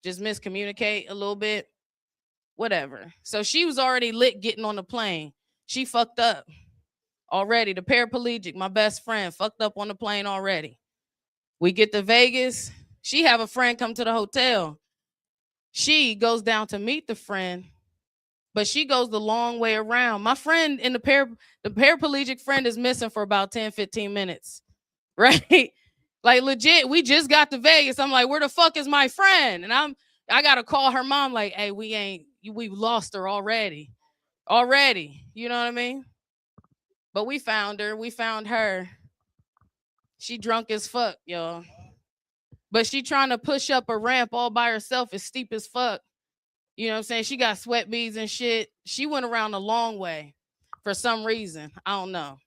just miscommunicate a little bit. Whatever. So she was already lit getting on the plane. She fucked up already. The paraplegic, my best friend, fucked up on the plane already. We get to Vegas. She have a friend come to the hotel. She goes down to meet the friend, but she goes the long way around. My friend in the paraplegic friend is missing for about 10, 15 minutes, right? Like legit, we just got to Vegas. I'm like, where the fuck is my friend? And I got to call her mom like, hey, we lost her already. You know what I mean? But we found her. We found her. She drunk as fuck, y'all. But she trying to push up a ramp all by herself. It's steep as fuck. You know what I'm saying? She got sweat beads and shit. She went around a long way for some reason. I don't know.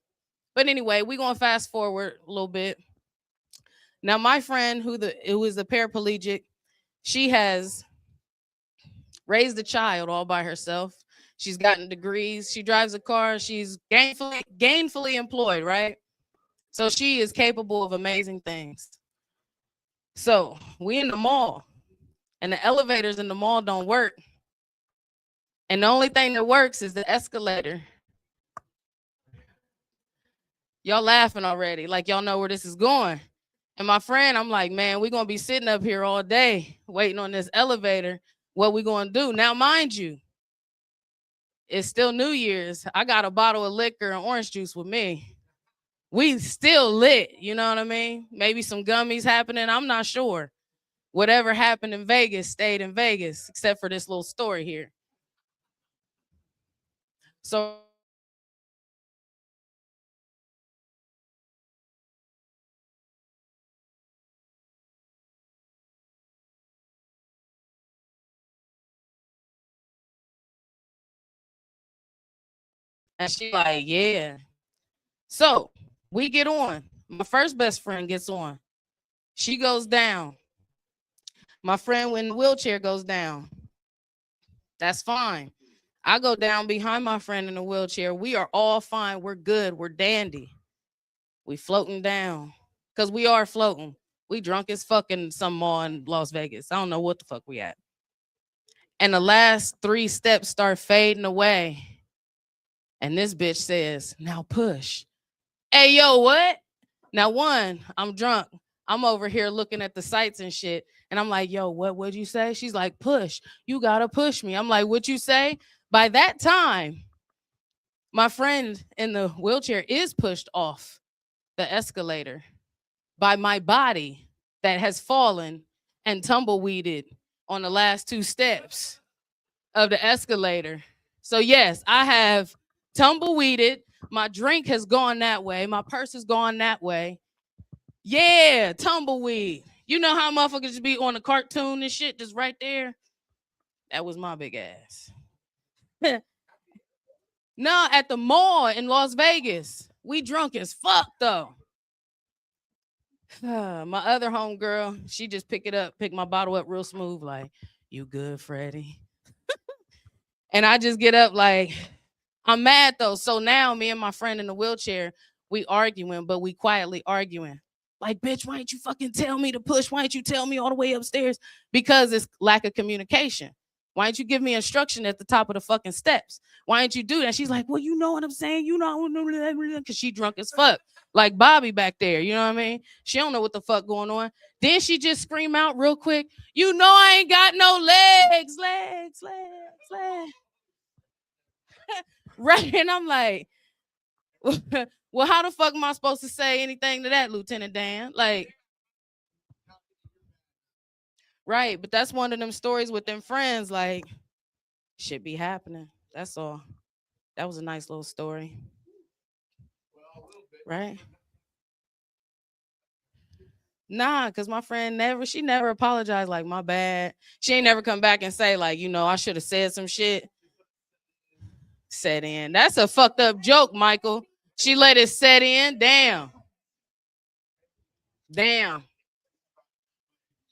But anyway, we're going to fast forward a little bit. Now, my friend who is a paraplegic, she has raised a child all by herself. She's gotten degrees. She drives a car. She's gainfully employed, right? So she is capable of amazing things. So we in the mall, and the elevators in the mall don't work. And the only thing that works is the escalator. Y'all laughing already, like y'all know where this is going. And my friend, I'm like, man, we're going to be sitting up here all day waiting on this elevator. What we going to do? Now, mind you, it's still New Year's. I got a bottle of liquor and orange juice with me. We still lit, you know what I mean? Maybe some gummies happening. I'm not sure. Whatever happened in Vegas stayed in Vegas, except for this little story here. So and she like, yeah. So we get on. My first best friend gets on. She goes down. My friend in the wheelchair goes down. That's fine. I go down behind my friend in the wheelchair. We are all fine. We're good. We're dandy. We floating down. Because we are floating. We drunk as fuck in some mall in Las Vegas. I don't know what the fuck we at. And the last 3 steps start fading away. And this bitch says, now push. Hey, yo, what? Now, one, I'm drunk. I'm over here looking at the sights and shit. And I'm like, yo, what'd you say? She's like, push. You got to push me. I'm like, what'd you say? By that time, my friend in the wheelchair is pushed off the escalator by my body that has fallen and tumbleweeded on the last 2 steps of the escalator. So, yes, I have tumbleweeded. My drink has gone that way. My purse has gone that way. Yeah, tumbleweed. You know how motherfuckers just be on a cartoon and shit just right there? That was my big ass. No, at the mall in Las Vegas. We drunk as fuck, though. My other homegirl, she just picked my bottle up real smooth, like, you good, Freddie? And I just get up like, I'm mad, though. So now me and my friend in the wheelchair, we arguing, but we quietly arguing. Like, bitch, why didn't you fucking tell me to push? Why didn't you tell me all the way upstairs? Because it's lack of communication. Why didn't you give me instruction at the top of the fucking steps? Why didn't you do that? She's like, well, you know what I'm saying? You know, because she drunk as fuck. Like Bobby back there, you know what I mean? She don't know what the fuck going on. Then she just scream out real quick, you know I ain't got no legs. Right? And I'm like, well, how the fuck am I supposed to say anything to that, Lieutenant Dan? Like, right, but that's one of them stories with them friends, like, shit be happening. That's all. That was a nice little story. Right? Nah, because my friend she never apologized, like, my bad. She ain't never come back and say, like, you know, I should have said some shit. Said in. That's a fucked up joke, Michael. She let it set in. Damn. Damn.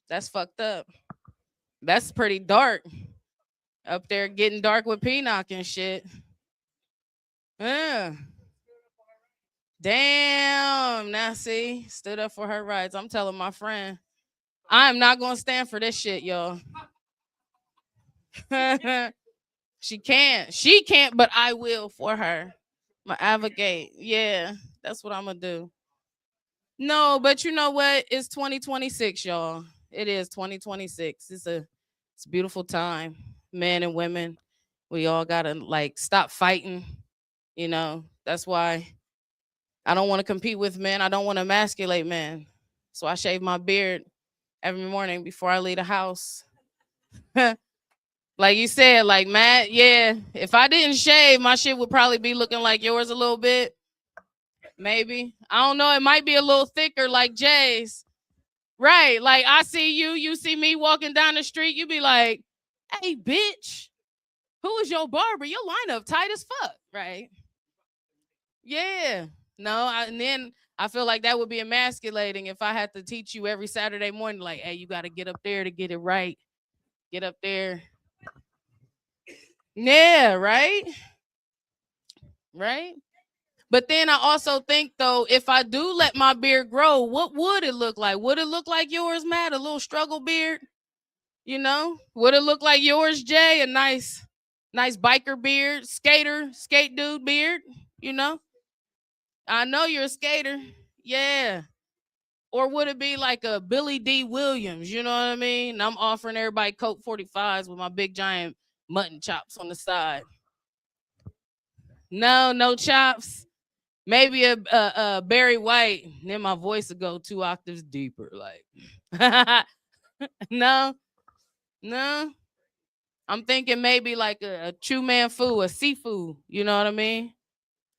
That's fucked up. That's pretty dark. Up there getting dark with Pinak and shit. Yeah. Damn. Now see, stood up for her rights. I'm telling my friend, I am not gonna stand for this shit, y'all. She can't, but I will for her. I'm gonna advocate. Yeah, that's what I'm gonna do. No, but you know what? It's 2026, y'all. It is 2026. It's a beautiful time. Men and women, we all gotta like stop fighting. You know, that's why I don't want to compete with men. I don't want to emasculate men. So I shave my beard every morning before I leave the house. Like you said, like Matt, yeah. If I didn't shave, my shit would probably be looking like yours a little bit. Maybe. I don't know. It might be a little thicker like Jay's. Right. Like I see you, you see me walking down the street, you be like, hey, bitch, who is your barber? Your lineup tight as fuck. Right. Yeah. No, and then I feel like that would be emasculating if I had to teach you every Saturday morning, like, hey, you got to get up there to get it right. Get up there. Yeah, right? Right? But then I also think, though, if I do let my beard grow, what would it look like? Would it look like yours, Matt? A little struggle beard? You know? Would it look like yours, Jay? A nice biker beard, skate dude beard? You know? I know you're a skater. Yeah. Or would it be like a Billy D. Williams? You know what I mean? And I'm offering everybody Coke 45s with my big giant mutton chops on the side. No chops. Maybe a Barry White. Then my voice would go 2 octaves deeper. Like, no. I'm thinking maybe like a Chu Man Fu, a seafood. You know what I mean?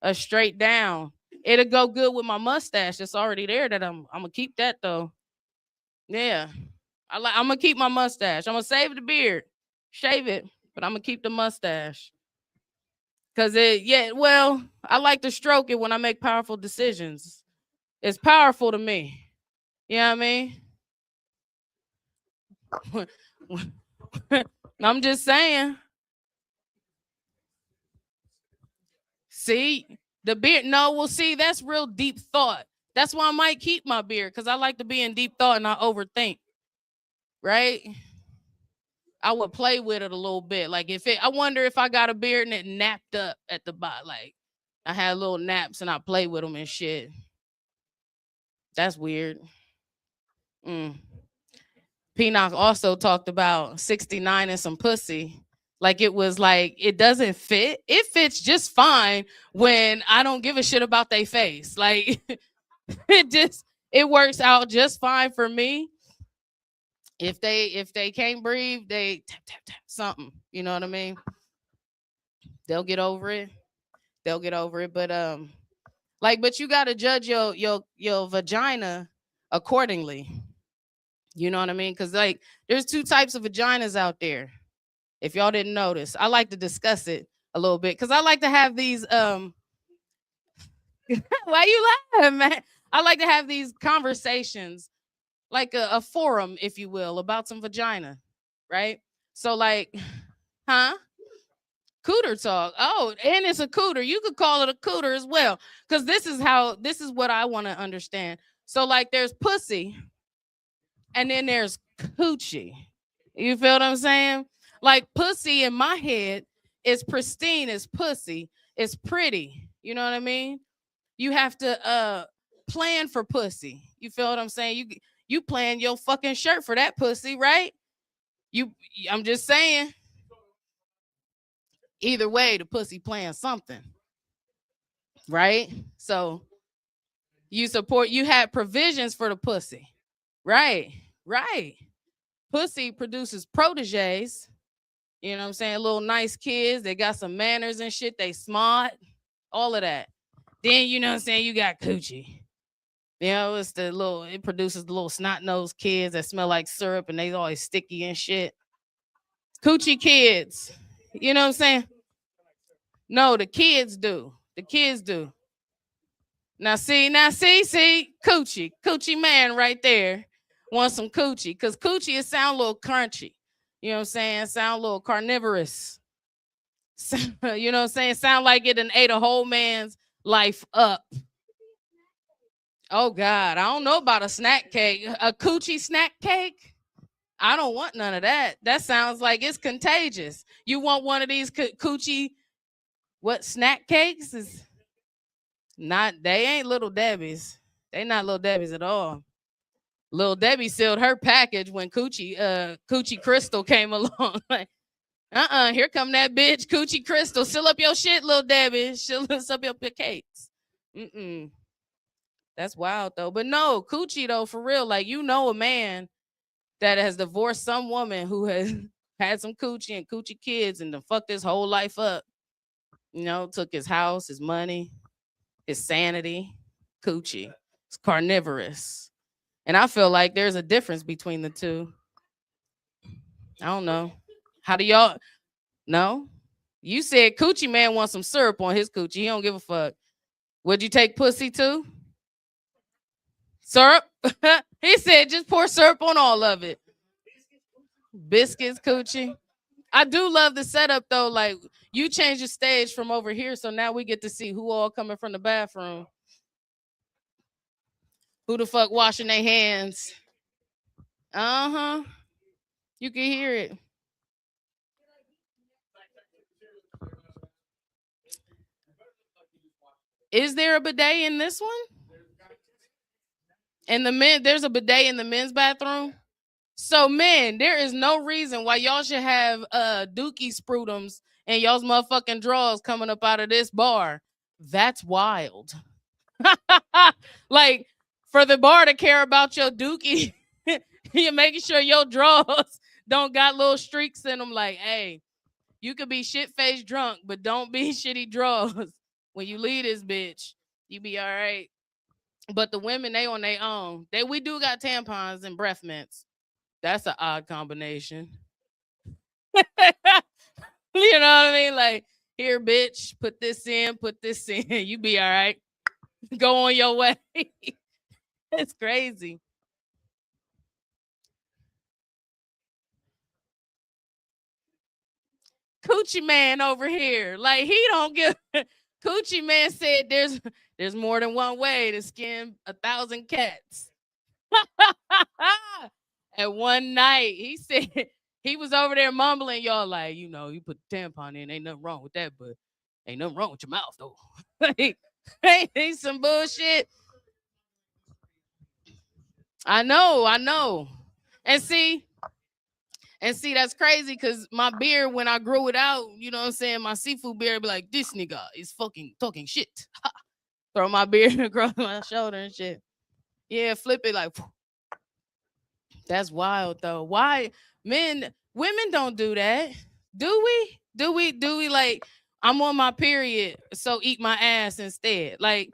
A straight down. It'll go good with my mustache. It's already there. That I'm gonna keep that though. Yeah, I'm gonna keep my mustache. I'm gonna save the beard, shave it, but I'm gonna keep the mustache. Cause well, I like to stroke it when I make powerful decisions. It's powerful to me. You know what I mean? I'm just saying. See, the beard. No, well, see, that's real deep thought. That's why I might keep my beard, because I like to be in deep thought and not overthink. Right? I would play with it a little bit. Like I wonder if I got a beard and it napped up at the bottom. Like I had little naps and I play with them and shit. That's weird. Pinak also talked about 69 and some pussy. Like it was like, it doesn't fit. It fits just fine when I don't give a shit about their face. Like it works out just fine for me. If they can't breathe, they tap something. You know what I mean? They'll get over it. But but you gotta judge your vagina accordingly. You know what I mean? Because like there's 2 types of vaginas out there. If y'all didn't notice, I like to discuss it a little bit because I like to have these why you laughing, man? I like to have these conversations, like a forum, if you will, about some vagina, right? So like, huh? Cooter talk. Oh, and it's a cooter. You could call it a cooter as well, because this is what I want to understand. So like, there's pussy, and then there's coochie. You feel what I'm saying? Like pussy in my head is pristine as pussy. It's pretty. You know what I mean? You have to plan for pussy. You feel what I'm saying? You plan your fucking shirt for that pussy, right? I'm just saying. Either way, the pussy playing something. Right? So you had provisions for the pussy. Right. Pussy produces proteges. You know what I'm saying? Little nice kids. They got some manners and shit. They smart. All of that. Then, you know what I'm saying? You got coochie. You know, it produces the little snot-nosed kids that smell like syrup and they always sticky and shit. Coochie kids. You know what I'm saying? No, the kids do. Now see, coochie man right there wants some coochie, because coochie it sound a little crunchy. You know what I'm saying? Sound a little carnivorous. You know what I'm saying? Sound like it done ate a whole man's life up. Oh God, I don't know about a snack cake. A coochie snack cake? I don't want none of that. That sounds like it's contagious. You want one of these coochie what snack cakes? Is not, they ain't Little Debbie's. They not Little Debbie's at all. Little Debbie sealed her package when Coochie Crystal came along. Like, here come that bitch, Coochie Crystal. Seal up your shit, Little Debbie. Seal up your cakes. That's wild though. But no, coochie though, for real. Like, you know, a man that has divorced some woman who has had some coochie and coochie kids and then fucked his whole life up. You know, took his house, his money, his sanity. Coochie. It's carnivorous. And I feel like there's a difference between the two. I don't know. How do y'all know? You said coochie man wants some syrup on his coochie. He don't give a fuck. Would you take pussy too? Syrup? He said just pour syrup on all of it. Biscuits, coochie. I do love the setup though. Like, you change the stage from over here, so now we get to see who all coming from the bathroom. Who the fuck washing their hands? You can hear it. Is there a bidet in this one? And there's a bidet in the men's bathroom. So men, there is no reason why y'all should have dookie sprutums and y'all's motherfucking drawers coming up out of this bar. That's wild. Like, for the bar to care about your dookie, you're making sure your drawers don't got little streaks in them. Like, hey, you could be shit-faced drunk, but don't be shitty drawers. When you leave this bitch, you be all right. But the women, they on their own. We do got tampons and breath mints. That's an odd combination. You know what I mean? Like, here, bitch, put this in. You be all right. Go on your way. It's crazy. Coochie man over here. Like, he don't give. Coochie man said there's more than one way to skin 1,000 cats. At one night, he said he was over there mumbling, y'all, like, you know, you put the tampon in, ain't nothing wrong with that, but ain't nothing wrong with your mouth though. Ain't some bullshit. I know. And see, that's crazy because my beard, when I grew it out, you know what I'm saying, my seafood beard be like, this nigga is fucking talking shit. Throw my beard across my shoulder and shit. Yeah, flip it like. That's wild though. Why women don't do that? Do we like, I'm on my period, so eat my ass instead? Like,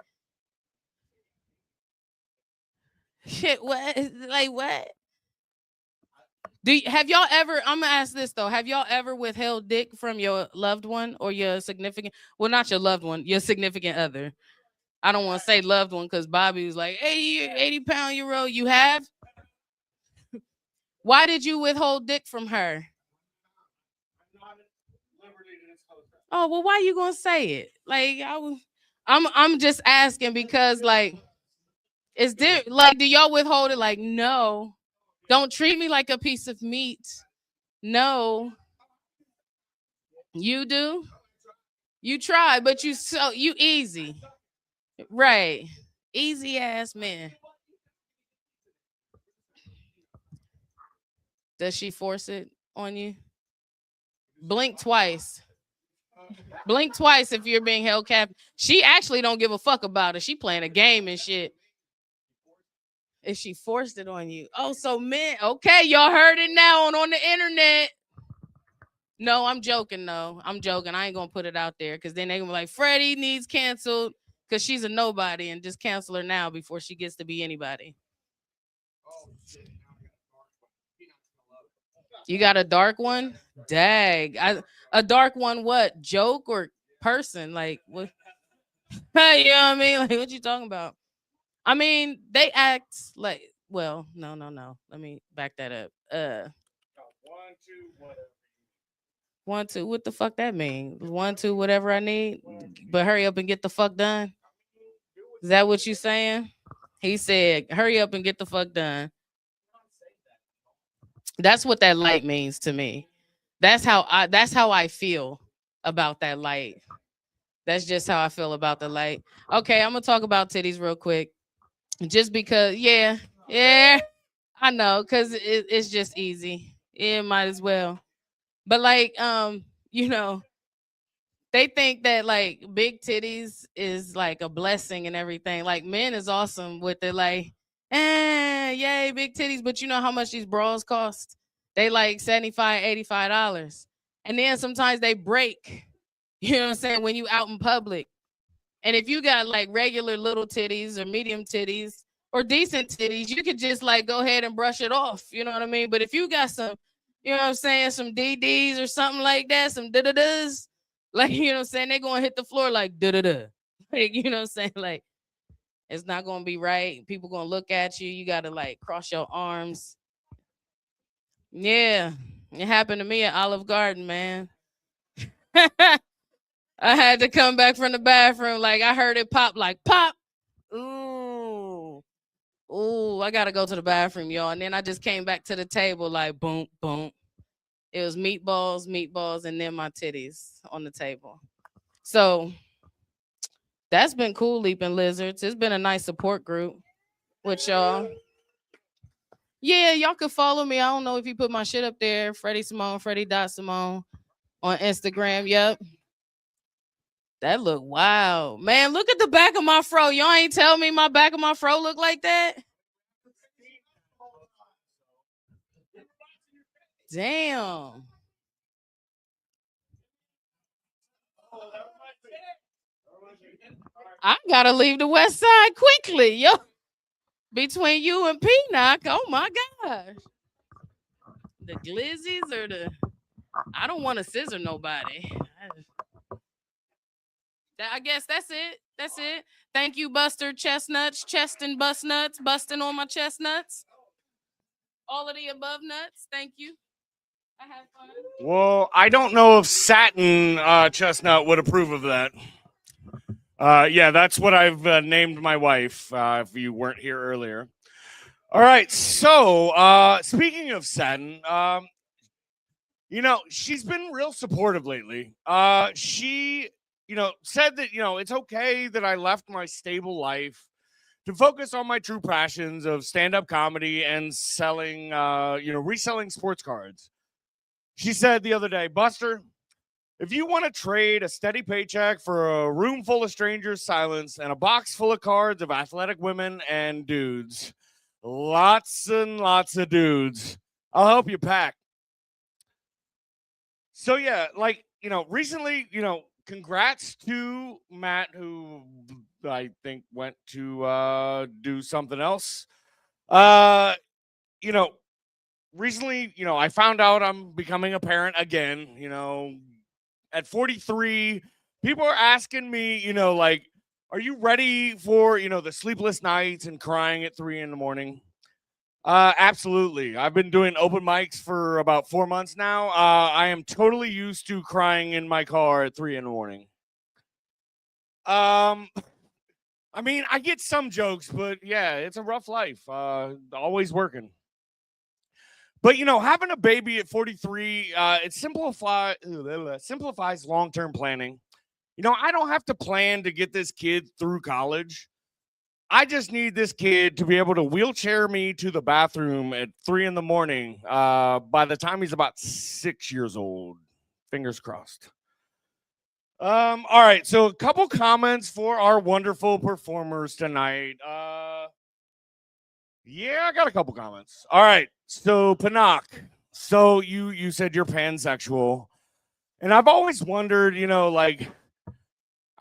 shit, what? Like, what? Have y'all ever, I'm gonna ask this though, have y'all ever withheld dick from your loved one or your significant, well, not your loved one, your significant other? I don't want to say loved one because Bobby was like 80-pound-year-old. You have? Why did you withhold dick from her? Oh, well, why you gonna say it? Like, I'm just asking because, like, is there, like, do y'all withhold it? Like, no, don't treat me like a piece of meat. No, you do. You try, but you easy, right? Easy ass man. Does she force it on you? Blink twice. Blink twice if you're being held captive. She actually don't give a fuck about it. She playing a game and shit. If she forced it on you. Oh, so men. Okay, y'all heard it now on the internet. No, I'm joking though. I'm joking. I ain't gonna put it out there because then they gonna be like, Freddie needs canceled because she's a nobody, and just cancel her now before she gets to be anybody. You got a dark one? Dag. A dark one what? Joke or person? Like, what? Hey, you know what I mean? Like, what you talking about? I mean, they act like, well, no. Let me back that up. 1, 2, what the fuck that mean? 1, 2, whatever I need. But hurry up and get the fuck done. Is that what you saying? He said, hurry up and get the fuck done. That's what that light means to me. That's how I feel about that light. That's just how I feel about the light. Okay, I'm gonna talk about titties real quick. Just because, yeah, I know, cause it's just easy. It might as well. But like, you know, they think that like big titties is like a blessing and everything. Like men is awesome with it, like, yay, big titties. But you know how much these bras cost? They like 75, $85. And then sometimes they break. You know what I'm saying? When you out in public. And if you got like regular little titties or medium titties or decent titties, you could just like go ahead and brush it off. You know what I mean? But if you got some, you know what I'm saying, some DDs or something like that, some da-da-das, like, you know what I'm saying, they're going to hit the floor like da-da-da. Like, you know what I'm saying? Like, it's not going to be right. People going to look at you. You got to like cross your arms. Yeah, it happened to me at Olive Garden, man. I had to come back from the bathroom. Like, I heard it pop, like, pop. Ooh. Ooh, I got to go to the bathroom, y'all. And then I just came back to the table, like, boom, boom. It was meatballs, and then my titties on the table. So that's been cool, Leaping Lizards. It's been a nice support group with y'all. Yeah, y'all can follow me. I don't know if you put my shit up there. Freddie Simone, Freddie.Simone on Instagram. Yep. That look wild. Man, look at the back of my fro. Y'all ain't tell me my back of my fro look like that? Damn. I gotta leave the west side quickly, yo. Between you and Pinak, oh my gosh. The glizzies or I don't want to scissor nobody. I guess that's it. That's it. Thank you, Buster Chestnuts, chesting bust nuts, busting on my chestnuts. All of the above nuts. Thank you. I had fun.
Well, I don't know if Satin Chestnut would approve of that. Yeah, that's what I've named my wife, if you weren't here earlier. All right, so speaking of Satin, she's been real supportive lately. She, said that, it's okay that I left my stable life to focus on my true passions of stand-up comedy and selling, reselling sports cards. She said the other day, Buster, if you want to trade a steady paycheck for a room full of strangers' silence and a box full of cards of athletic women and dudes, lots and lots of dudes, I'll help you pack. So, yeah, recently, congrats to Matt, who I think went to do something else. Recently, I found out I'm becoming a parent again, at 43, people are asking me, are you ready for, the sleepless nights and crying at 3 a.m? Absolutely. I've been doing open mics for about 4 months now. I am totally used to crying in my car at 3 a.m. I mean, I get some jokes, but yeah, it's a rough life. Always working. But, having a baby at 43, it simplifies long-term planning. I don't have to plan to get this kid through college. I just need this kid to be able to wheelchair me to the bathroom at 3 a.m. By the time he's about 6 years old. Fingers crossed. All right, so a couple comments for our wonderful performers tonight. Yeah, I got a couple comments. All right, so Pinak, so you said you're pansexual, and I've always wondered, I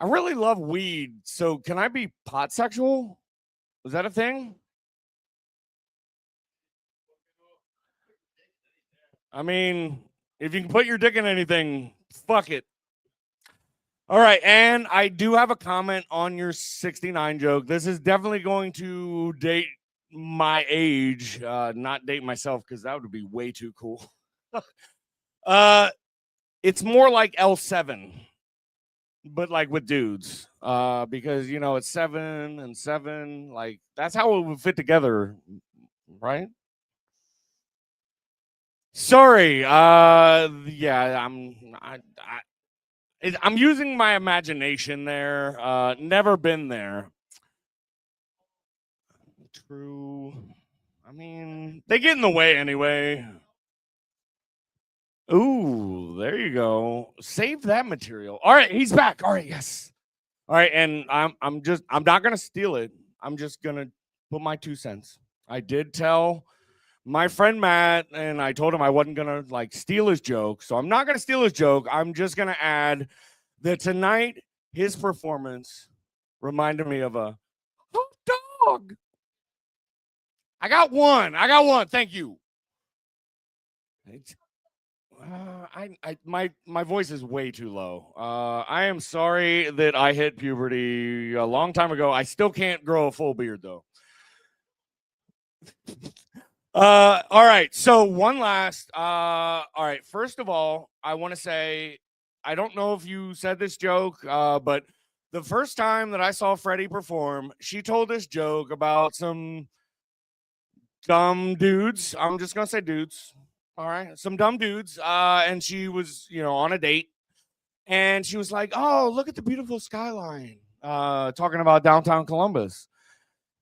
really love weed, so can I be pot sexual? Is that a thing? I mean, if you can put your dick in anything, fuck it. All right, and I do have a comment on your 69 joke. This is definitely going to date my age, not date myself because that would be way too cool. It's more like L7, but like with dudes, because you know it's 7 and 7. Like that's how it would fit together, right? Sorry. Yeah, I'm using my imagination there. Never been there. True. I mean, they get in the way anyway. Ooh, there you go. Save that material. All right, he's back. All right, yes. All right, and I'm not gonna steal it. I'm just gonna put my 2 cents. I did tell my friend Matt, and I told him I wasn't gonna like steal his joke, so I'm not gonna steal his joke. I'm just gonna add that tonight his performance reminded me of a hot dog. I got one. Thank you. My voice is way too low. I am sorry that I hit puberty a long time ago. I still can't grow a full beard though. All right. So one last. All right. First of all, I want to say I don't know if you said this joke, but the first time that I saw Freddie perform, she told this joke about some dumb dudes. I'm just gonna say dudes. All right, some dumb dudes. And she was, on a date, and she was like, "Oh, look at the beautiful skyline." Talking about downtown Columbus,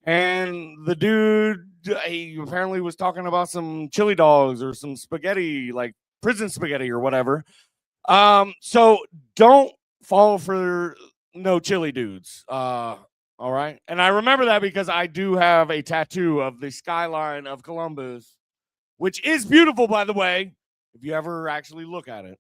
and the dude, he apparently was talking about some chili dogs or some spaghetti, like prison spaghetti or whatever. So don't fall for no chili dudes. All right. And I remember that because I do have a tattoo of the skyline of Columbus, which is beautiful, by the way, if you ever actually look at it.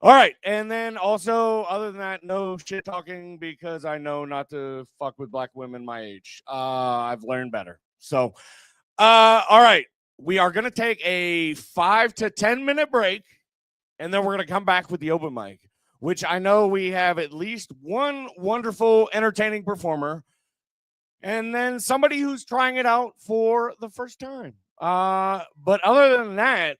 All right. And then also, other than that, no shit talking because I know not to fuck with black women my age. I've learned better. So, all right. We are going to take a 5 to 10 minute break, and then we're going to come back with the open mic, which I know we have at least one wonderful, entertaining performer, and then somebody who's trying it out for the first time. But other than that,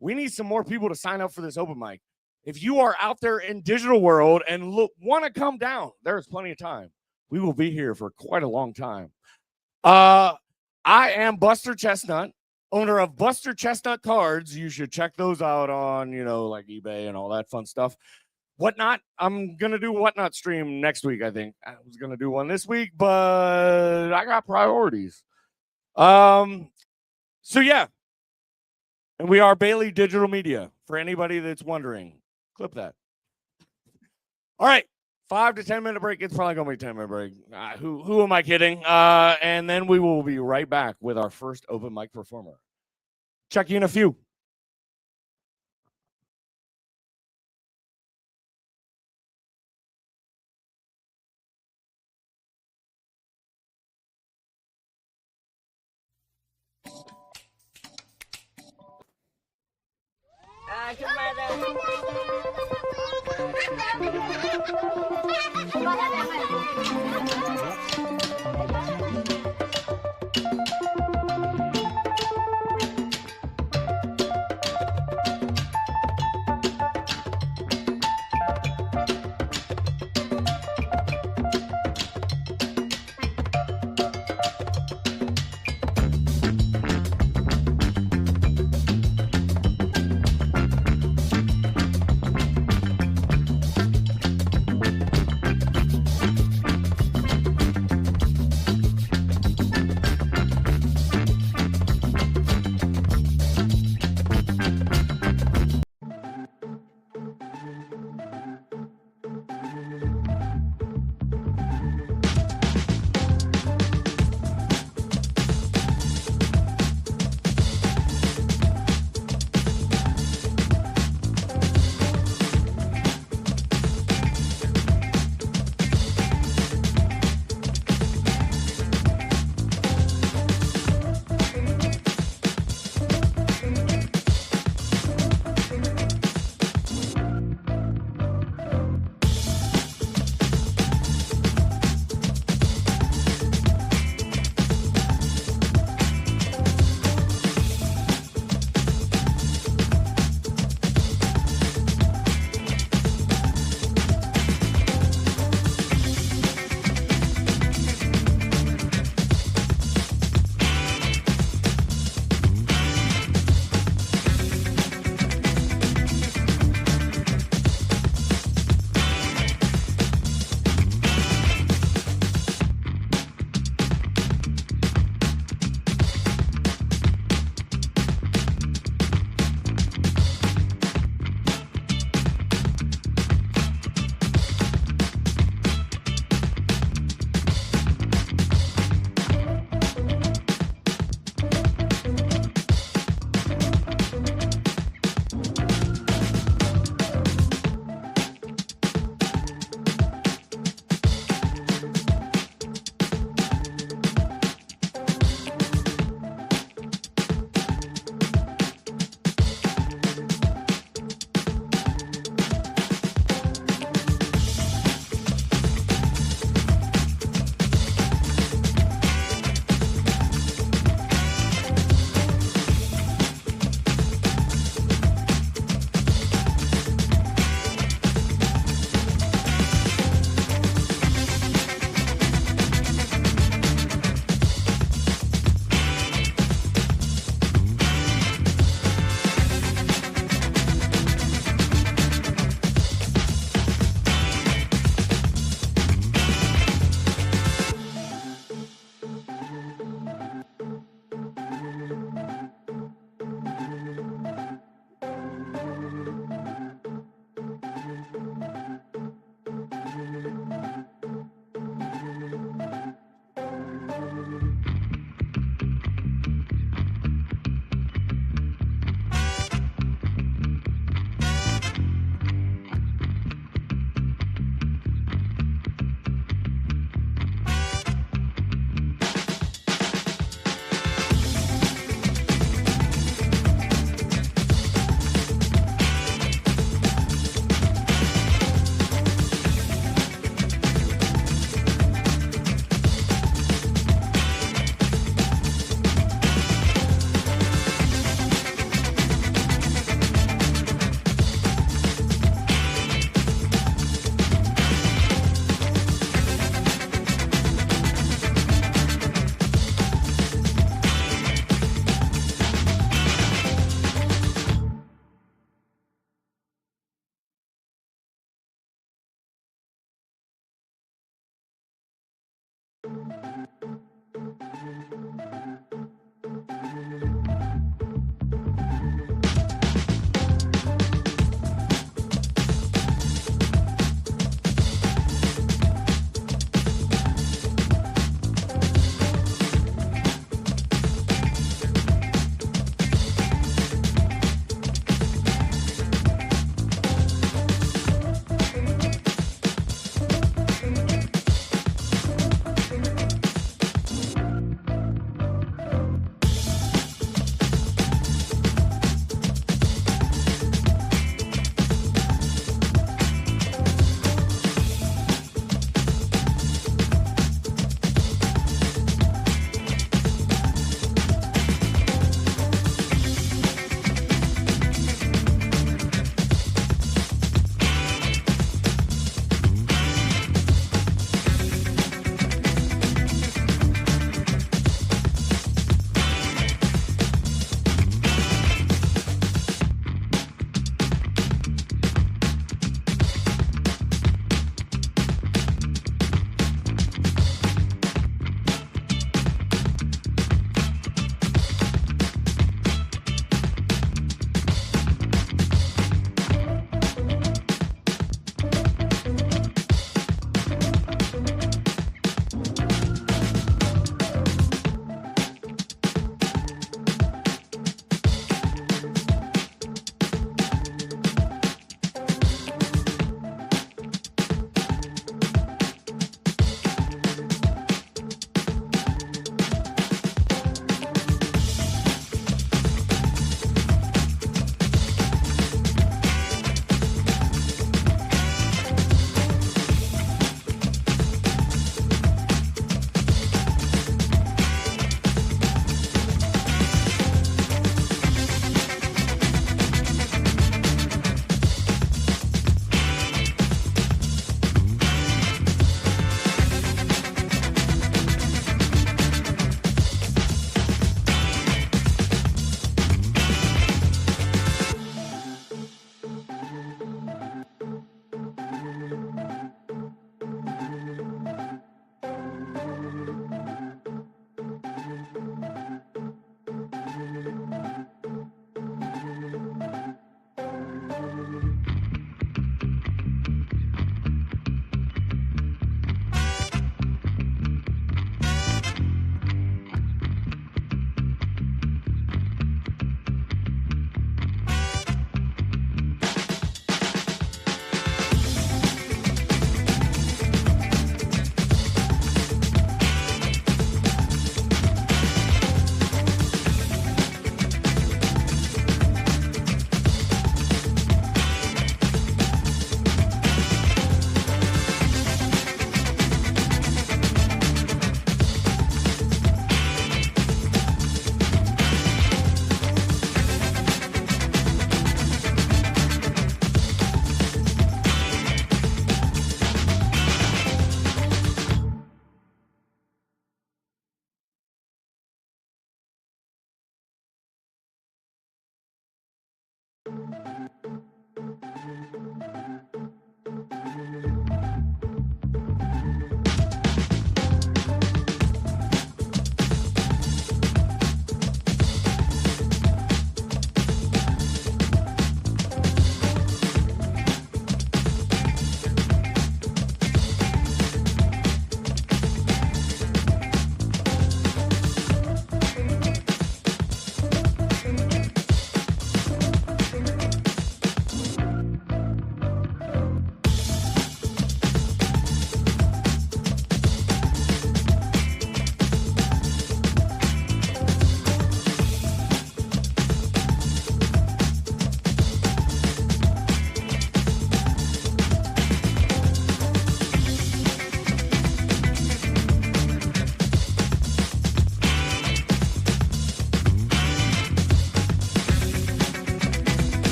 we need some more people to sign up for this open mic. If you are out there in digital world and want to come down, there's plenty of time. We will be here for quite a long time. I am Buster Chestnut, owner of Buster Chestnut Cards. You should check those out on, like eBay and all that fun stuff. Whatnot, I'm going to do Whatnot stream next week, I think. I was going to do one this week, but I got priorities. So, yeah. And we are Bailey Digital Media, for anybody that's wondering. Clip that. All right. 5 to 10 minute break. It's probably going to be a 10-minute break. Who am I kidding? And then we will be right back with our first open mic performer. Check you in a few.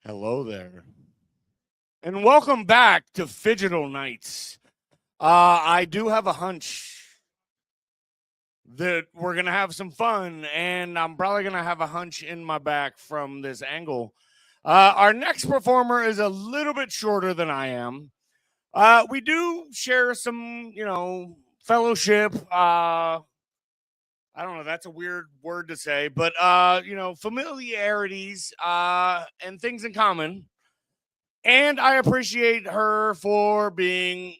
Hello there. And welcome back to Phygital Nights. I do have a hunch that we're going to have some fun, and I'm probably going to have a hunch in my back from this angle. Our next performer is a little bit shorter than I am. We do share some, fellowship. I don't know, that's a weird word to say, but, familiarities and things in common. And I appreciate her for being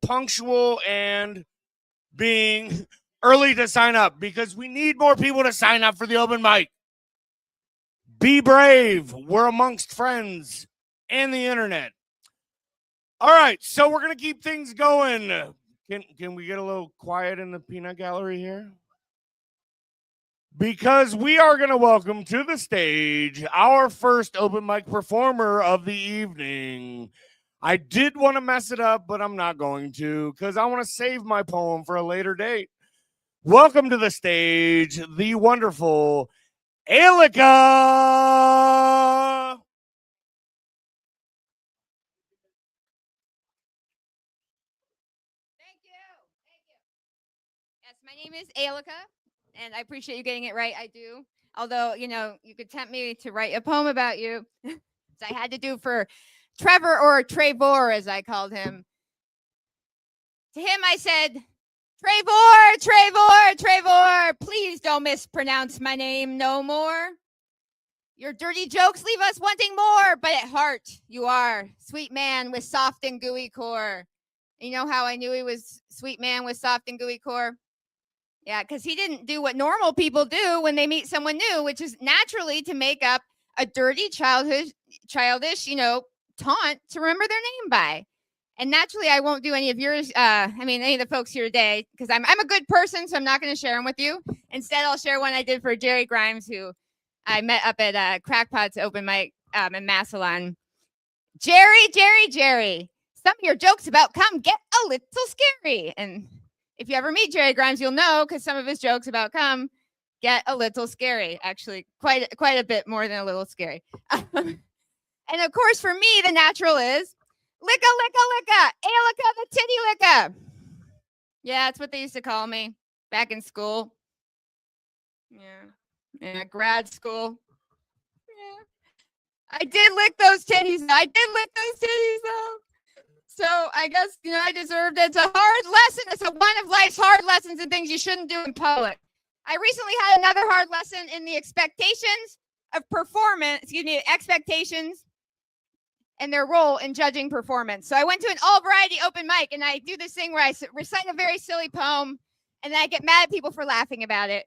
punctual and being early to sign up, because we need more people to sign up for the open mic. Be brave. We're amongst friends and the internet. All right, so we're going to keep things going. Can we get a little quiet in the peanut gallery here? Because we are going to welcome to the stage our first open mic performer of the evening. I did want to mess it up, but I'm not going to, because I want to save my poem for a later date. Welcome to the stage, the wonderful Alika.
Thank you. Yes, my name is Alika, and I appreciate you getting it right. I do. Although, you could tempt me to write a poem about you. So I had to do for Trevor, or Trevor, as I called him. To him, I said, Trevor, please don't mispronounce my name no more. Your dirty jokes leave us wanting more, but at heart, you are sweet man with soft and gooey core. You know how I knew he was sweet man with soft and gooey core? Yeah, because he didn't do what normal people do when they meet someone new, which is naturally to make up a dirty, childish, taunt to remember their name by. And naturally, I won't do any of yours. Any of the folks here today, because I'm a good person, so I'm not going to share them with you. Instead, I'll share one I did for Jerry Grimes, who I met up at Crackpot's open mic in Massillon. Jerry. Some of your jokes about come get a little scary. And if you ever meet Jerry Grimes, you'll know, because some of his jokes about come get a little scary. Actually, quite a bit more than a little scary. And of course, for me, the natural is licka, Alika the titty licka. Yeah, that's what they used to call me back in school. Yeah, grad school. Yeah. I did lick those titties, though. So I guess, I deserved it. It's a hard lesson. It's one of life's hard lessons and things you shouldn't do in public. I recently had another hard lesson in the expectations and their role in judging performance. So I went to an all variety open mic, and I do this thing where I recite a very silly poem, and then I get mad at people for laughing about it.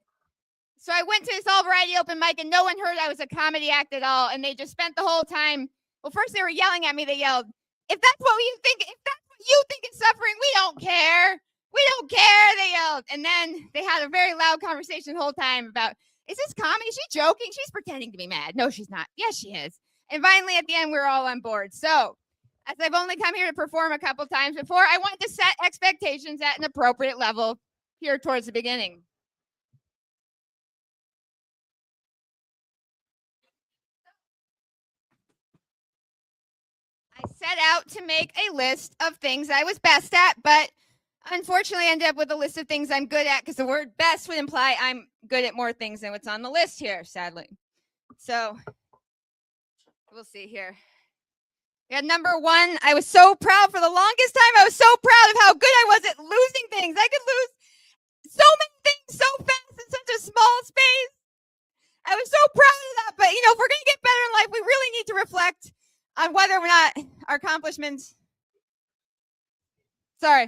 So I went to this all variety open mic, and no one heard I was a comedy act at all. And they just spent the whole time. Well, first they were yelling at me. They yelled, if that's what you think is suffering, we don't care. They yelled. And then they had a very loud conversation the whole time about, is this comedy? Is she joking? She's pretending to be mad. No, she's not. Yes, she is. And finally, at the end, we were all on board. So, as I've only come here to perform a couple times before, I wanted to set expectations at an appropriate level here towards the beginning. I set out to make a list of things I was best at, but unfortunately I ended up with a list of things I'm good at, because the word best would imply I'm good at more things than what's on the list here, sadly. So we'll see here. Yeah, number one, I was so proud for the longest time. I was so proud of how good I was at losing things. I could lose so many things so fast in such a small space. I was so proud of that. But, if we're going to get better in life, we really need to reflect on whether or not our accomplishments, I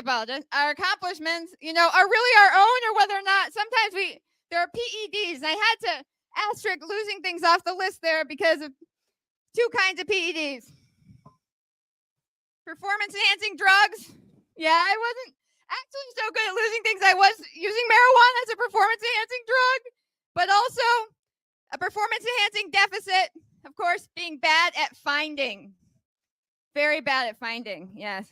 apologize, our accomplishments, are really our own, or whether or not sometimes there are PEDs. And I had to asterisk losing things off the list there because of two kinds of PEDs. Performance enhancing drugs. Yeah, I wasn't actually so good at losing things. I was using marijuana as a performance enhancing drug, but also a performance enhancing deficit. Of course, being bad at finding. Very bad at finding, yes.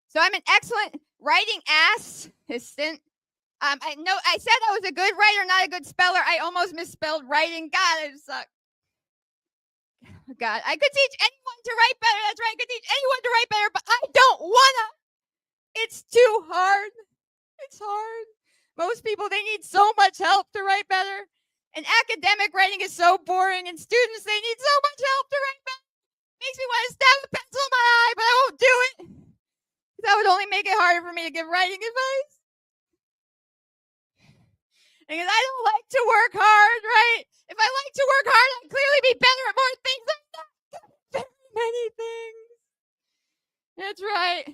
So I'm an excellent writing assistant. I said I was a good writer, not a good speller. I almost misspelled writing. God, I suck. God, I could teach anyone to write better. That's right. I could teach anyone to write better, but I don't wanna. It's too hard. It's hard. Most people, they need so much help to write better. And academic writing is so boring, and students, they need so much help to write better. Makes me want to stab a pencil in my eye, but I won't do it. That would only make it harder for me to give writing advice. Because I don't like to work hard, right? If I like to work hard, I'd clearly be better at more things. I'm not good at very many things. That's right.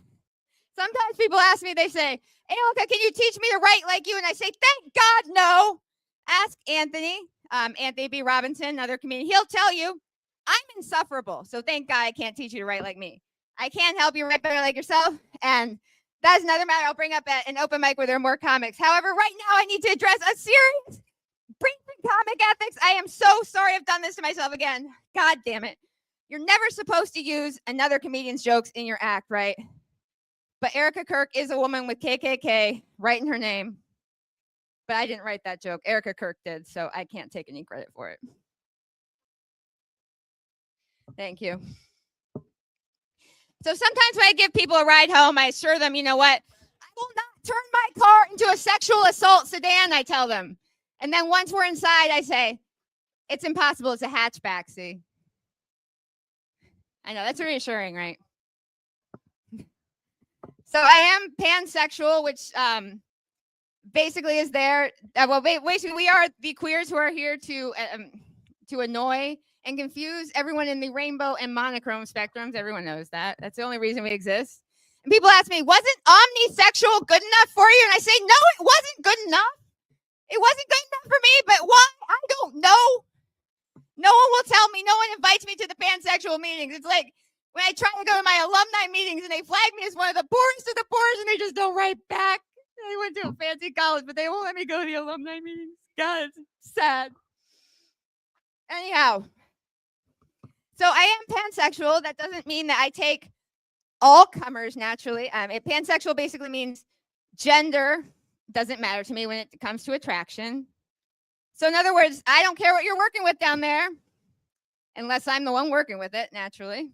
Sometimes people ask me, they say, Erica, can you teach me to write like you? And I say, thank God, no. Ask Anthony, Anthony B. Robinson, another comedian. He'll tell you, I'm insufferable. So thank God I can't teach you to write like me. I can't help you write better like yourself. And that's another matter I'll bring up at an open mic where there are more comics. However, right now I need to address a serious breach in comic ethics. I am so sorry I've done this to myself again. God damn it. You're never supposed to use another comedian's jokes in your act, right? But Erica Kirk is a woman with KKK right in her name. But I didn't write that joke. Erica Kirk did, so I can't take any credit for it. Thank you. So sometimes when I give people a ride home, I assure them, you know what? I will not turn my car into a sexual assault sedan, I tell them. And then once we're inside, I say, it's impossible. It's a hatchback, see? I know, that's reassuring, right? So I am pansexual, which basically is there. Well, basically, we are the queers who are here to annoy and confuse everyone in the rainbow and monochrome spectrums. Everyone knows that. That's the only reason we exist. And people ask me, wasn't omnisexual good enough for you? And I say, no, it wasn't good enough. It wasn't good enough for me, but why? I don't know. No one will tell me. No one invites me to the pansexual meetings. It's like when I try to go to my alumni meetings and they flag me as one of the poorest of the poorest and they just don't write back. I went to a fancy college, but they won't let me go to the alumni meetings. God, it's sad. Anyhow, so I am pansexual. That doesn't mean that I take all comers naturally. Pansexual basically means gender doesn't matter to me when it comes to attraction. So in other words, I don't care what you're working with down there, unless I'm the one working with it, naturally.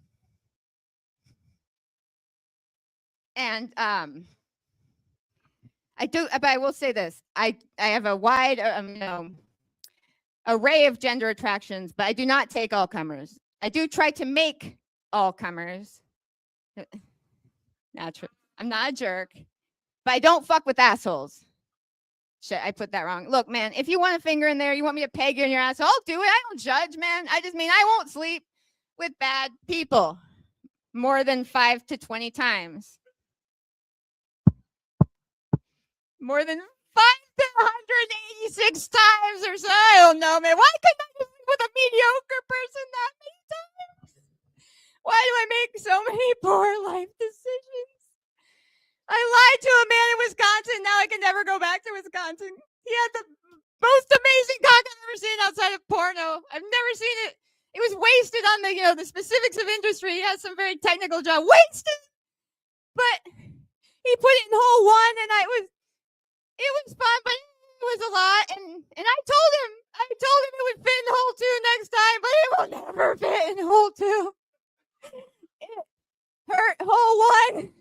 And I do, but I will say this: I have a wide array of gender attractions, but I do not take all comers. I do try to make all comers. Naturally, I'm not a jerk, but I don't fuck with assholes. Shit, I put that wrong. Look, man, if you want a finger in there, you want me to peg you in your ass, I'll do it. I don't judge, man. I just mean I won't sleep with bad people more than 5 to 20 times. More than 5 to 186 times or so. I don't know, man. Why couldn't I just sleep with a mediocre person that many times? Why do I make so many poor life decisions? I lied to a man in Wisconsin. Now I can never go back to Wisconsin. He had the most amazing cock I've ever seen outside of porno. I've never seen it. It was wasted on the specifics of industry. He has some very technical job. Wasted. But he put it in hole one, and it was fun, but it was a lot. And I told him it would fit in hole two next time, but it will never fit in hole two. It hurt hole one.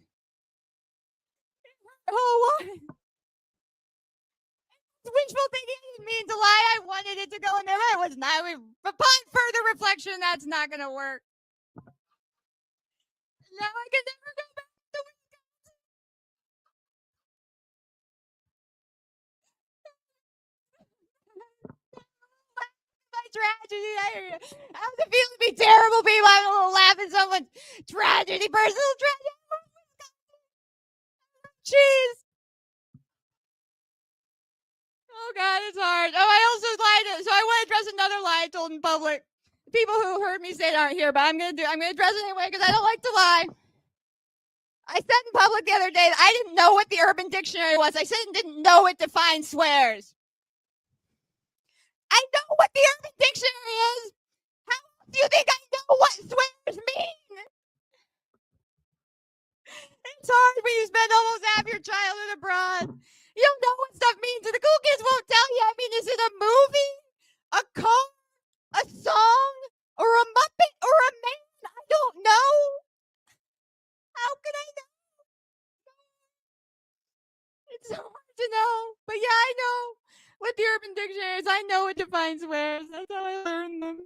Wishful thinking. I didn't mean to lie. I wanted it to go in there. It was not. Upon further reflection, that's not going to work. Now I can never go back to Wisconsin. My tragedy. How does it feel to be terrible people? I'm a little laugh at someone's tragedy, personal tragedy. Jeez. Oh God, it's hard. Oh, I also lied. So I want to address another lie I told in public. People who heard me say it aren't here, but I'm gonna address it anyway because I don't like to lie. I said in public the other day that I didn't know what the Urban Dictionary was. I said I didn't know it defined swears. I know what the Urban Dictionary is. How do you think I know what swears mean? It's hard when you spend almost half your childhood abroad. You don't know what stuff means, and the cool kids won't tell you. I mean, is it a movie, a car, a song, or a Muppet, or I know what define swears. That's how I learned them.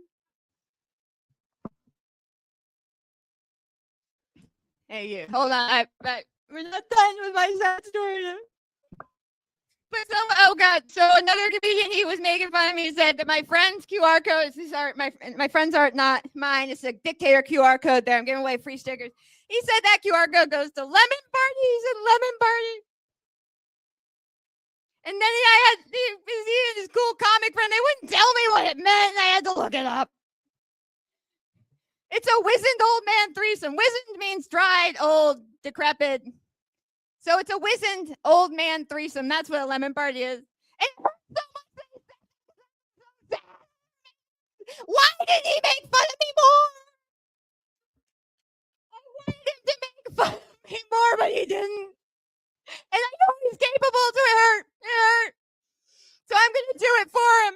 Hey, you. Hold on. We're not done with my sad story. But oh god! So another comedian, he was making fun of me. He said that my friend's QR codes. These are my friends are not mine. It's a dictator QR code. There, I'm giving away free stickers. He said that QR code goes to lemon parties and lemon parties. And then I had this cool comic friend. They wouldn't tell me what it meant. And I had to look it up. It's a wizened old man threesome. Wizened means dried, old, decrepit. So it's a wizened old man threesome. That's what a lemon party is. And it hurts so much. Why didn't he make fun of me more? I wanted him to make fun of me more, but he didn't. And I know he's capable, so it hurt. It hurt. So I'm going to do it for him.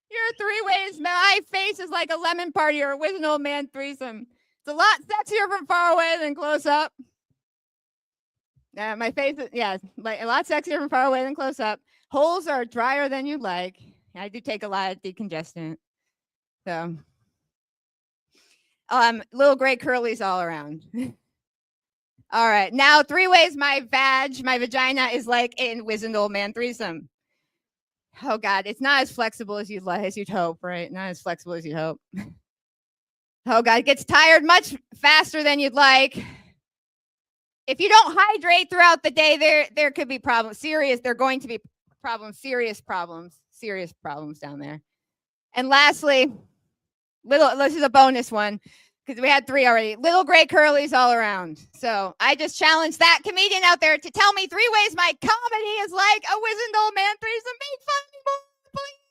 Here are 3 ways my face is like a lemon party or a wizened old man threesome. It's a lot sexier from far away than close up. My face is, like a lot sexier from far away than close up. Holes are drier than you'd like. I do take a lot of decongestant. So, little gray curlies all around. All right, now 3 ways my vagina is like a wizened old man threesome. Oh God, it's not as flexible as you'd hope, right? Not as flexible as you'd hope. Oh God, it gets tired much faster than you'd like. If you don't hydrate throughout the day, there could be problems. They're going to be problems, serious problems down there. And lastly, this is a bonus one because we had 3 already. Little gray curlies all around. So I just challenged that comedian out there to tell me 3 ways my comedy is like a wizened old man threesome. Make fun of me more, please.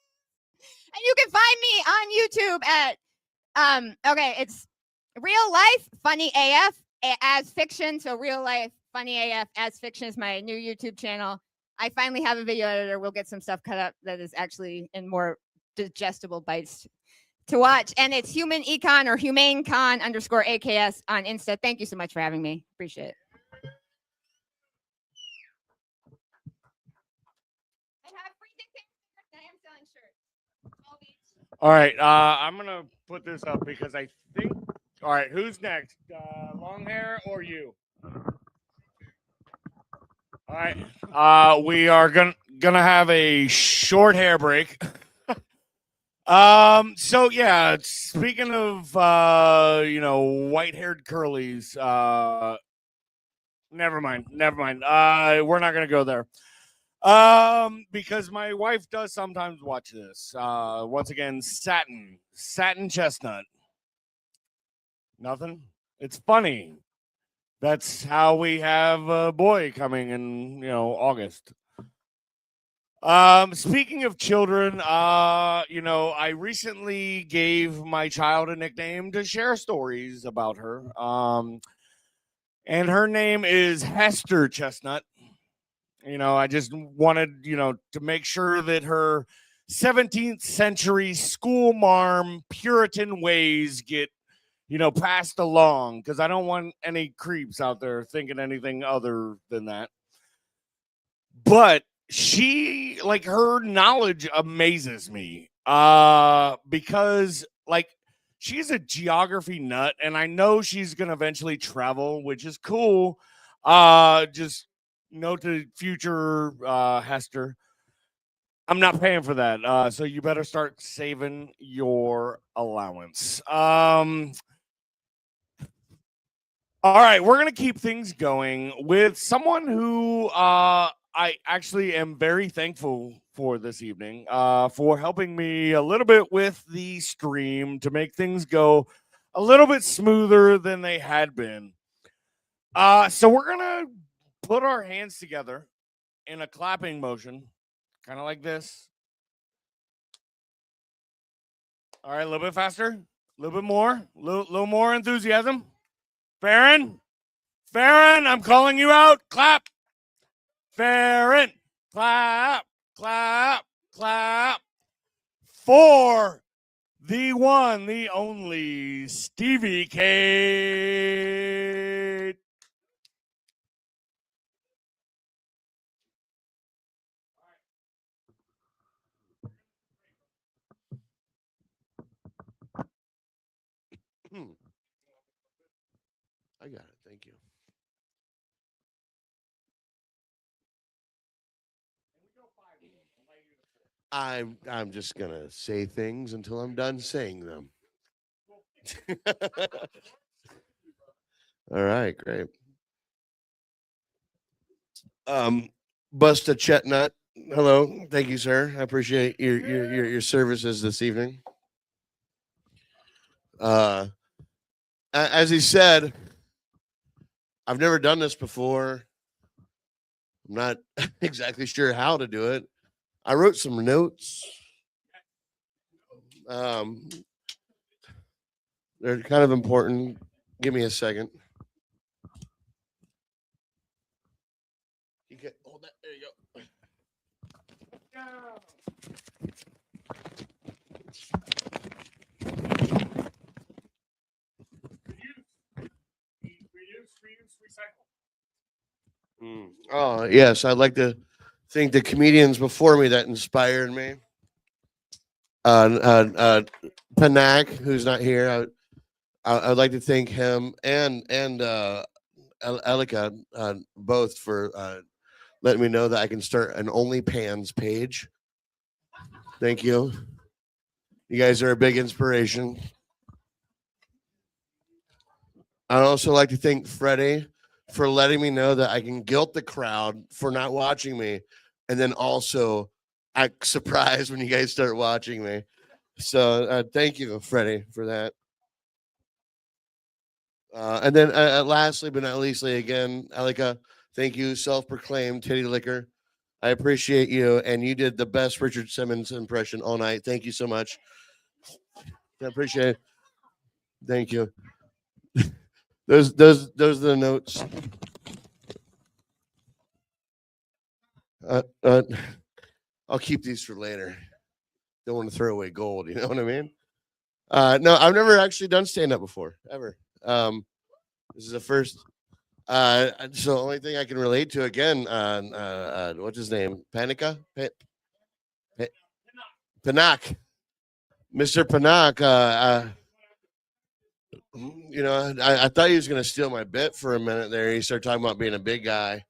And you can find me on YouTube at it's Real Life Funny AF as Fiction. So Real Life Funny AF as Fiction is my new YouTube channel. I finally have a video editor. We'll get some stuff cut up that is actually in more digestible bites to watch. And it's Human Econ or Humane Con _AKS on Insta. Thank you so much for having me. Appreciate it. I have free stickers. I am selling shirts.
All right, I'm gonna put this up because I think. All right, who's next? Long hair or you? All right, we are gonna have a short hair break. So yeah, speaking of white-haired curlies, never mind. We're not gonna go there. Because my wife does sometimes watch this. Once again, satin chestnut. Nothing. It's funny. That's how we have a boy coming in, August. Speaking of children, I recently gave my child a nickname to share stories about her. And her name is Hester Chestnut. I just wanted, to make sure that her 17th century school marm Puritan ways get, passed along, because I don't want any creeps out there thinking anything other than that. But she, her knowledge amazes me, because, she's a geography nut, and I know she's going to eventually travel, which is cool. Just note to future Hester, I'm not paying for that. So you better start saving your allowance. All right, we're going to keep things going with someone who I actually am very thankful for this evening, for helping me a little bit with the stream to make things go a little bit smoother than they had been. So we're going to put our hands together in a clapping motion, kind of like this. All right, a little bit faster, a little bit more, a little more enthusiasm. Farron, I'm calling you out. Clap. Farron, clap, clap, clap. For the one, the only Stevie Kate.
Thank you. I'm just gonna say things until I'm done saying them. All right, great. Buster Chestnut. Hello, thank you, sir. I appreciate your services this evening. As he said, I've never done this before. I'm not exactly sure how to do it. I wrote some notes. They're kind of important. Give me a second. You can hold that. There you go. Oh, yes. I'd like to thank the comedians before me that inspired me. Pinak, who's not here. I'd like to thank him and Elika, both for letting me know that I can start an OnlyPans page. Thank you. You guys are a big inspiration. I'd also like to thank Freddie for letting me know that I can guilt the crowd for not watching me, and then also act surprised when you guys start watching me. So thank you, Freddie, for that. And then lastly, but not leastly, again, Elika, thank you, self-proclaimed titty licker. I appreciate you, and you did the best Richard Simmons impression all night. Thank you so much. I appreciate it. Thank you. Those are the notes. I'll keep these for later. Don't want to throw away gold. You know what I mean? No, I've never actually done stand up before, ever. This is the first. So the only thing I can relate to again, what's his name? Pinak, Mr. Pinak. You know, I thought he was going to steal my bit for a minute there. He started talking about being a big guy,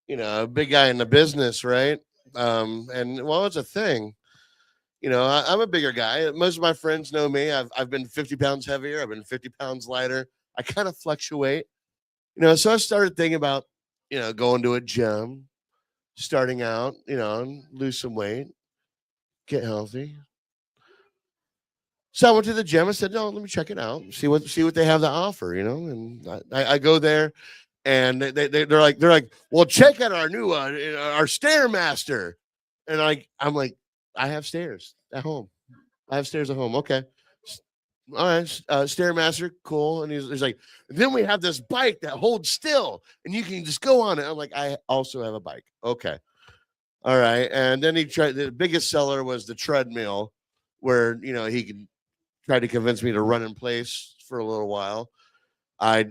you know, a big guy in the business, right? And well, it's a thing. You know, I'm a bigger guy. Most of my friends know me. I've been 50 pounds heavier. I've been 50 pounds lighter. I kind of fluctuate, you know. So I started thinking about, you know, going to a gym, starting out, you know, lose some weight, get healthy. So I went to the gym. I said, "No, let me check it out. See what they have to offer." You know, and I go there, and they're like, "Well, check out our new our Stairmaster," and I'm like, "I have stairs at home. I have stairs at home. Okay, all right, Stairmaster, cool." And he's like, "Then we have this bike that holds still, and you can just go on it." I'm like, "I also have a bike." Okay, all right. And then he tried. The biggest seller was the treadmill, where, you know, he could try to convince me to run in place for a little while. I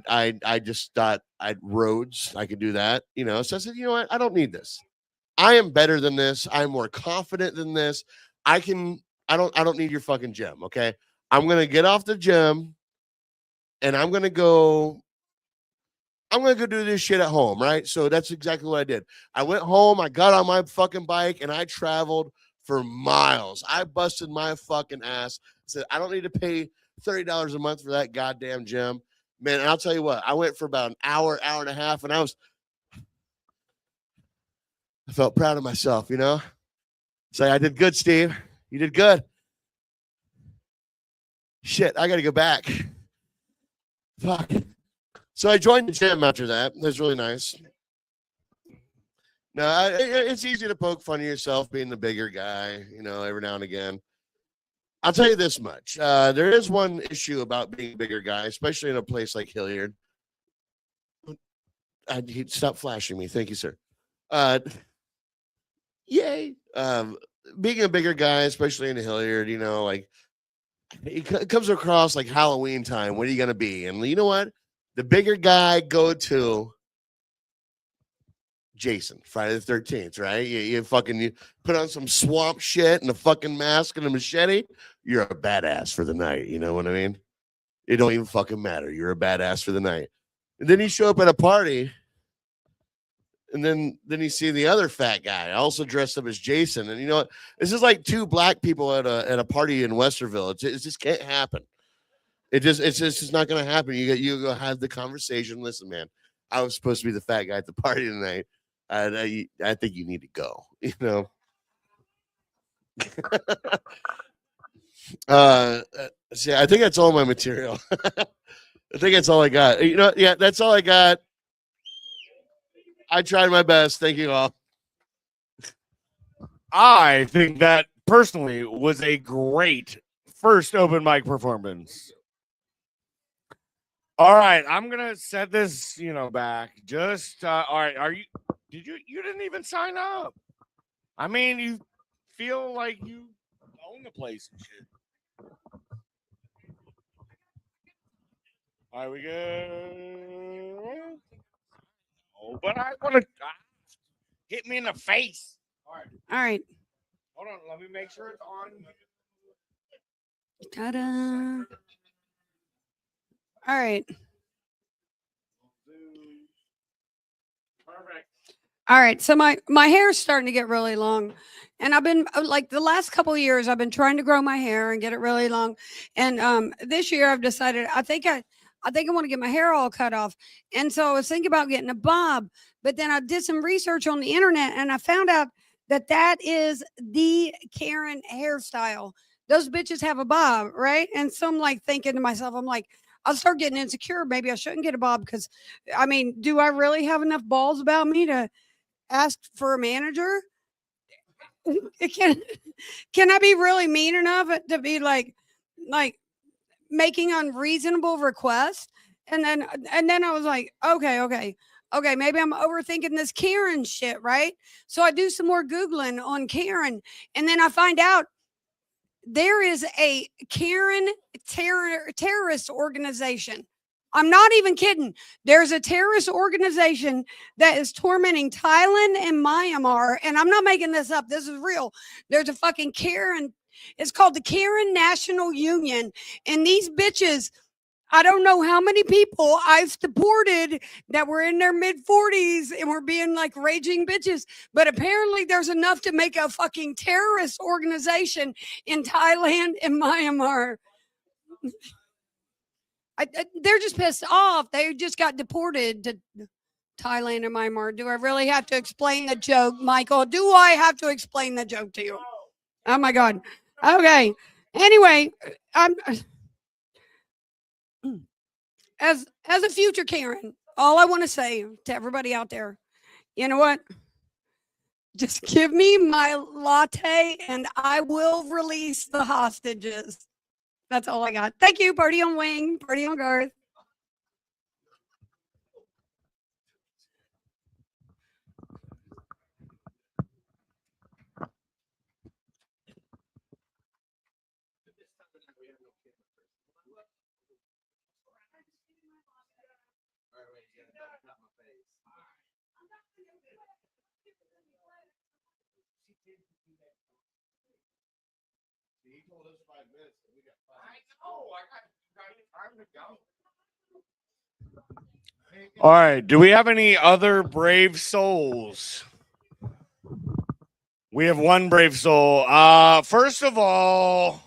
just thought roads, I could do that, you know. So I said, you know what? I don't need this. I am better than this. I'm more confident than this. I don't need your fucking gym. Okay. I'm going to get off the gym and I'm going to go do this shit at home. Right. So that's exactly what I did. I went home. I got on my fucking bike and I traveled for miles. I busted my fucking ass. Said, I don't need to pay $30 a month for that goddamn gym. Man, and I'll tell you what, I went for about an hour and a half, and I felt proud of myself, you know? Say, I did good, Steve. You did good. Shit, I got to go back. Fuck. So I joined the gym after that. It was really nice. No, it's easy to poke fun of yourself being the bigger guy, you know, every now and again. I'll tell you this much. There is one issue about being a bigger guy, especially in a place like Hilliard. He'd stop flashing me. Thank you, sir. Yay. Being a bigger guy, especially in Hilliard, you know, like it comes across like Halloween time. What are you going to be? And you know what? The bigger guy go to Jason, Friday the 13th, right? You put on some swamp shit and a fucking mask and a machete. You're a badass for the night. You know what I mean? It don't even fucking matter. You're a badass for the night. And then you show up at a party, and then you see the other fat guy also dressed up as Jason. And you know what? This is like two black people at a party in Westerville. It just can't happen. It's just not gonna happen. You go have the conversation. Listen, man, I was supposed to be the fat guy at the party tonight. I think you need to go. You know. See, I think that's all my material. I think that's all I got. You know, yeah, that's all I got. I tried my best. Thank you all.
I think that personally was a great first open mic performance. All right, I'm gonna set this, back. Just all right. You didn't even sign up? I mean, you feel like you own the place and shit. All right, we go. Oh, but I want to hit me in the face. All right.
All right.
Hold on. Let me make sure it's on.
Ta-da. All right.
Perfect.
All right. So my hair's starting to get really long. And I've been like the last couple of years, I've been trying to grow my hair and get it really long. And this year I've decided I think I want to get my hair all cut off. And so I was thinking about getting a bob, but then I did some research on the internet and I found out that is the Karen hairstyle. Those bitches have a bob, right? And so I'm like thinking to myself, I'm like, I'll start getting insecure. Maybe I shouldn't get a bob because, I mean, do I really have enough balls about me to ask for a manager? Can I be really mean enough to be like making unreasonable requests? And then I was like, okay, maybe I'm overthinking this Karen shit, right? So I do some more Googling on Karen, and then I find out there is a Karen terrorist organization. I'm not even kidding. There's a terrorist organization that is tormenting Thailand and Myanmar, and I'm not making this up. This is real. There's a fucking Karen. It's called the Karen National Union, and these bitches, I don't know how many people I've deported that were in their mid-40s and were being like raging bitches, but apparently there's enough to make a fucking terrorist organization in Thailand and Myanmar. They're just pissed off. They just got deported to Thailand and Myanmar. Do I really have to explain the joke, Michael? Do I have to explain the joke to you? Oh my God. Okay. Anyway, I'm as a future Karen, all I want to say to everybody out there, you know what? Just give me my latte and I will release the hostages. That's all I got. Thank you. Party on Wing. Party on Garth.
He told us 5 minutes, and we got 5 minutes.
I know. I got time to go. All right. Do we have any other brave souls? We have one brave soul. First of all,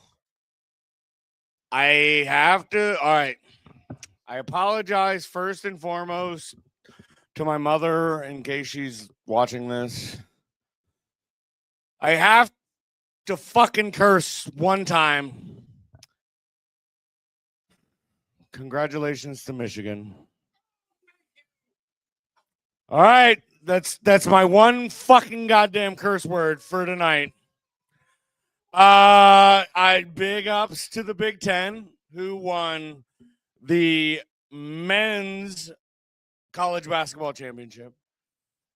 I have to. All right. I apologize first and foremost to my mother in case she's watching this. I have to fucking curse one time. Congratulations to Michigan. All right, that's my one fucking goddamn curse word for tonight. I big ups to the Big Ten who won the men's college basketball championship.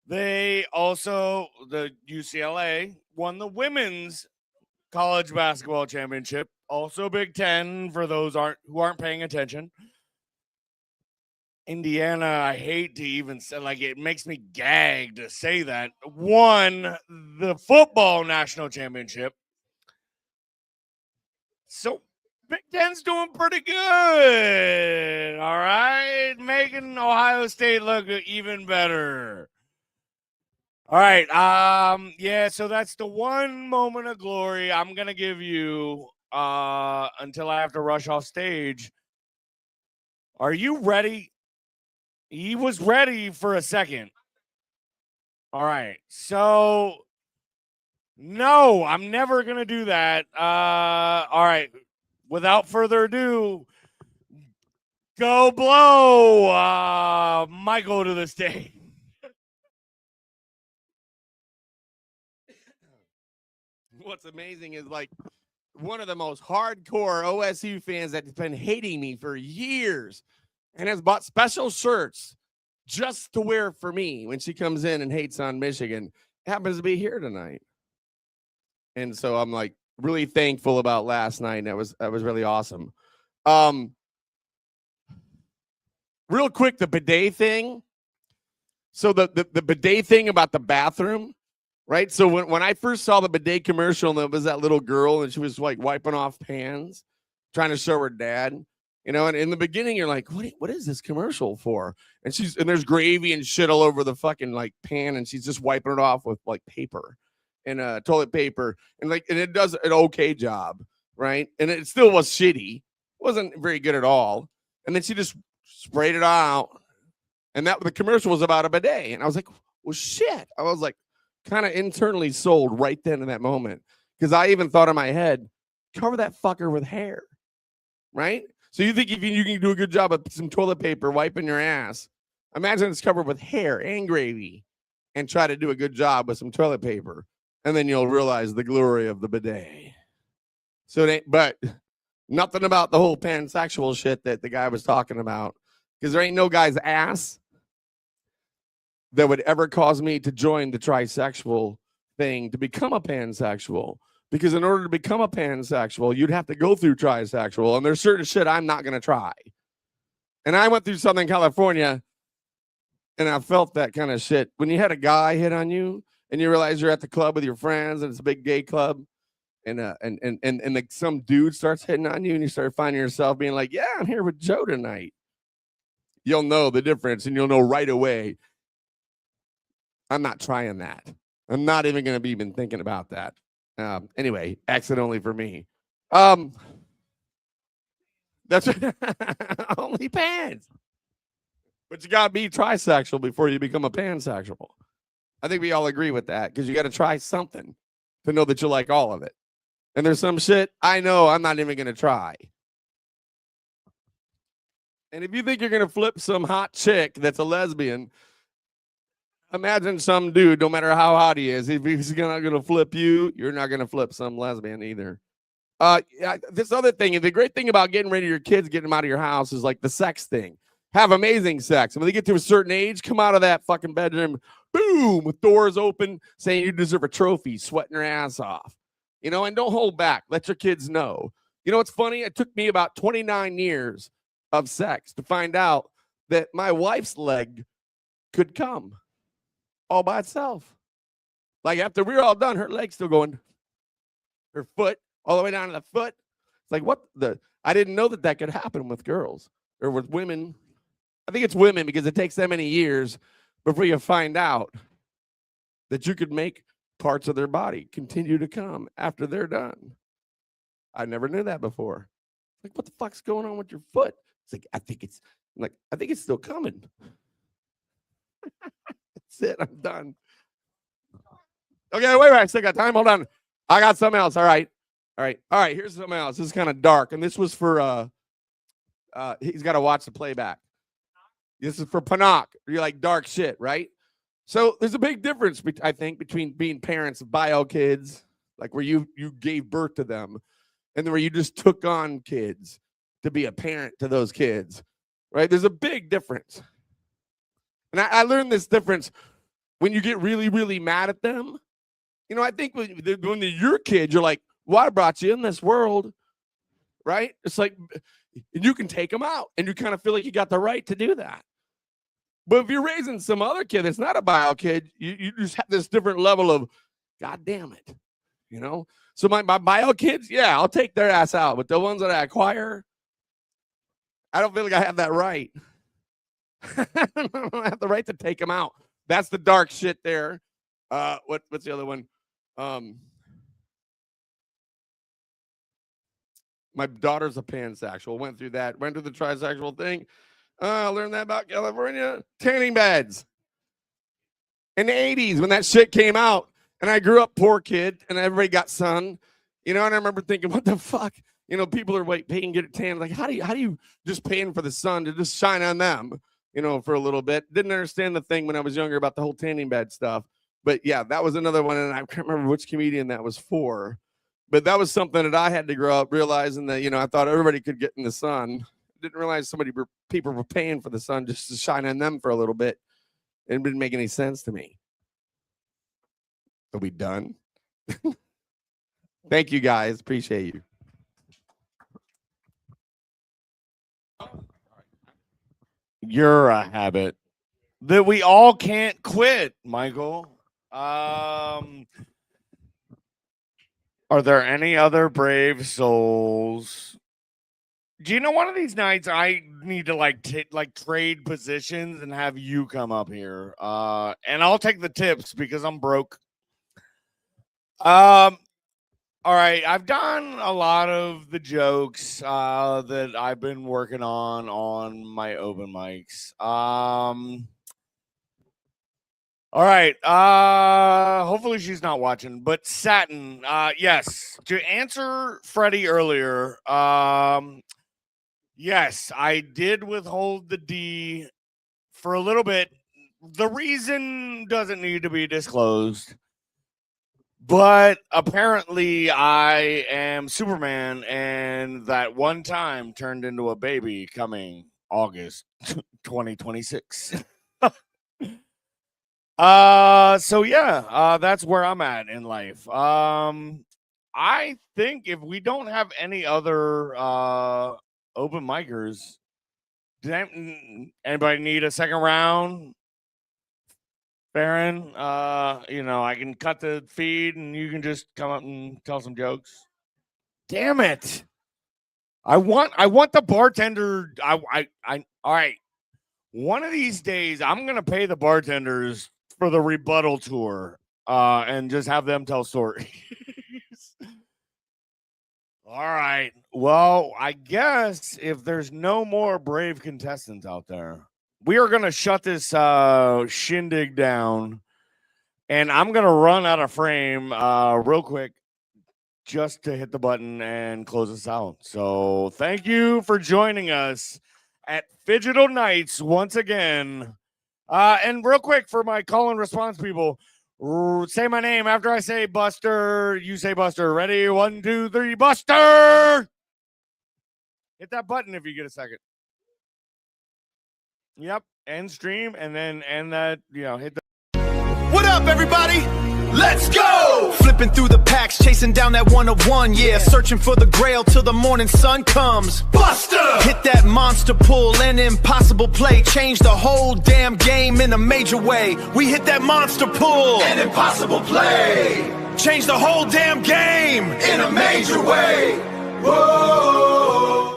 They also, the UCLA, won the women's college basketball championship. Also Big Ten for those who aren't paying attention. Indiana, I hate to even say, like, it makes me gag to say that, won the football national championship. So Big Ten's doing pretty good. All right. Making Ohio State look even better. All right. Yeah, so that's the one moment of glory I'm gonna give you until I have to rush off stage. Are you ready? He was ready for a second. All right. So no, I'm never gonna do that. All right. Without further ado, go blow Michael to the stage.
What's amazing is like one of the most hardcore OSU fans that's been hating me for years and has bought special shirts just to wear for me when she comes in and hates on Michigan happens to be here tonight. And so I'm like really thankful about last night. That was really awesome. Real quick, the bidet thing. So the bidet thing about the bathroom, right? So when I first saw the bidet commercial, and there was that little girl, and she was like wiping off pans, trying to show her dad, you know. And in the beginning, you're like, what is this commercial for? And there's gravy and shit all over the fucking like pan, and she's just wiping it off with like paper and toilet paper, and it does an okay job, right? And it still was shitty, it wasn't very good at all. And then she just sprayed it out, and the commercial was about a bidet, and I was like, well, shit. I was like, kind of internally sold right then in that moment, because I even thought in my head, cover that fucker with hair, right? So you think if you can do a good job of some toilet paper wiping your ass, imagine it's covered with hair and gravy, and try to do a good job with some toilet paper, and then you'll realize the glory of the bidet. But nothing about the whole pansexual shit that the guy was talking about, because there ain't no guy's ass that would ever cause me to join the trisexual thing to become a pansexual. Because in order to become a pansexual, you'd have to go through trisexual, and there's certain shit I'm not going to try. And I went through Southern California, and I felt that kind of shit. When you had a guy hit on you, and you realize you're at the club with your friends, and it's a big gay club, and like some dude starts hitting on you, and you start finding yourself being like, yeah, I'm here with Joe tonight. You'll know the difference, and you'll know right away, I'm not trying that. I'm not even going to be even thinking about that. Anyway, exit only for me. That's only pants. But you got to be trisexual before you become a pansexual. I think we all agree with that, because you got to try something to know that you like all of it. And there's some shit I know I'm not even going to try. And if you think you're going to flip some hot chick that's a lesbian, imagine some dude, no matter how hot he is, if he's not going to flip you, you're not going to flip some lesbian either. This other thing, and the great thing about getting rid of your kids, getting them out of your house, is like the sex thing. Have amazing sex. And when they get to a certain age, come out of that fucking bedroom, boom, with doors open, saying you deserve a trophy, sweating your ass off. You know, and don't hold back. Let your kids know. You know what's funny? It took me about 29 years of sex to find out that my wife's leg could come all by itself. Like after we were all done, her leg's still going, her foot all the way down to the foot. It's like, I didn't know that could happen with girls or with women. I think it's women, because it takes that many years before you find out that you could make parts of their body continue to come after they're done. I never knew that before. Like, what the fuck's going on with your foot? It's like, I think it's still coming. That's it. I'm done. Okay, wait. I still got time. Hold on. I got something else. All right. Here's something else. This is kind of dark, and this was for he's got to watch the playback. This is for Pinak. You're like dark shit, right? So there's a big difference, I think, between being parents of bio kids, like where you gave birth to them, and then where you just took on kids to be a parent to those kids, right? There's a big difference. And I learned this difference when you get really, really mad at them. You know, I think when they're your kid, you're like, well, I brought you in this world, right? It's like, you can take them out, and you kind of feel like you got the right to do that. But if you're raising some other kid that's not a bio kid, you just have this different level of, God damn it. you know? So my bio kids, yeah, I'll take their ass out. But the ones that I acquire, I don't feel like I have that right. I don't have the right to take them out. That's the dark shit there. What's the other one? My daughter's a pansexual. Went through that. Went through the trisexual thing. Learned that about California. Tanning beds. In the 80s when that shit came out. And I grew up poor kid. And everybody got sun. You know, and I remember thinking, what the fuck? You know, people are paying to get a tan. Like, how do you just paying for the sun to just shine on them, you know, for a little bit? Didn't understand the thing when I was younger about the whole tanning bed stuff. But yeah, that was another one. And I can't remember which comedian that was for. But that was something that I had to grow up realizing that, you know, I thought everybody could get in the sun. Didn't realize people were paying for the sun just to shine on them for a little bit. It didn't make any sense to me. Are we done? Thank you, guys. Appreciate you.
You're a habit that we all can't quit, Michael. Are there any other brave souls? Do you know one of these nights I need to trade positions and have you come up here? And I'll take the tips because I'm broke. All right, I've done a lot of the jokes that I've been working on my open mics. All right. Hopefully she's not watching. But Satin, yes. To answer Freddie earlier, yes, I did withhold the D for a little bit. The reason doesn't need to be disclosed. But apparently I am Superman, and that one time turned into a baby coming August 2026. So yeah, that's where I'm at in life. I think if we don't have any other open micers, does anybody need a second round? Farron, you know, I can cut the feed and you can just come up and tell some jokes. Damn it. I want the bartender. All right. One of these days I'm gonna pay the bartenders for the rebuttal tour and just have them tell stories. All right. Well, I guess if there's no more brave contestants out there, we are going to shut this shindig down, and I'm going to run out of frame real quick just to hit the button and close us out. So thank you for joining us at Phygital Nights once again. And real quick for my call and response people, say my name after I say Buster. You say Buster. Ready? 1, 2, 3, Buster! Hit that button if you get a second. Yep, end stream, and then end that, you know, hit the...
What up, everybody? Let's go! Flipping through the packs, chasing down that 101, yeah. Searching for the grail till the morning sun comes. Buster! Hit that monster pull, an impossible play. Change the whole damn game in a major way. We hit that monster pull, an impossible play. Change the whole damn game in a major way. Whoa!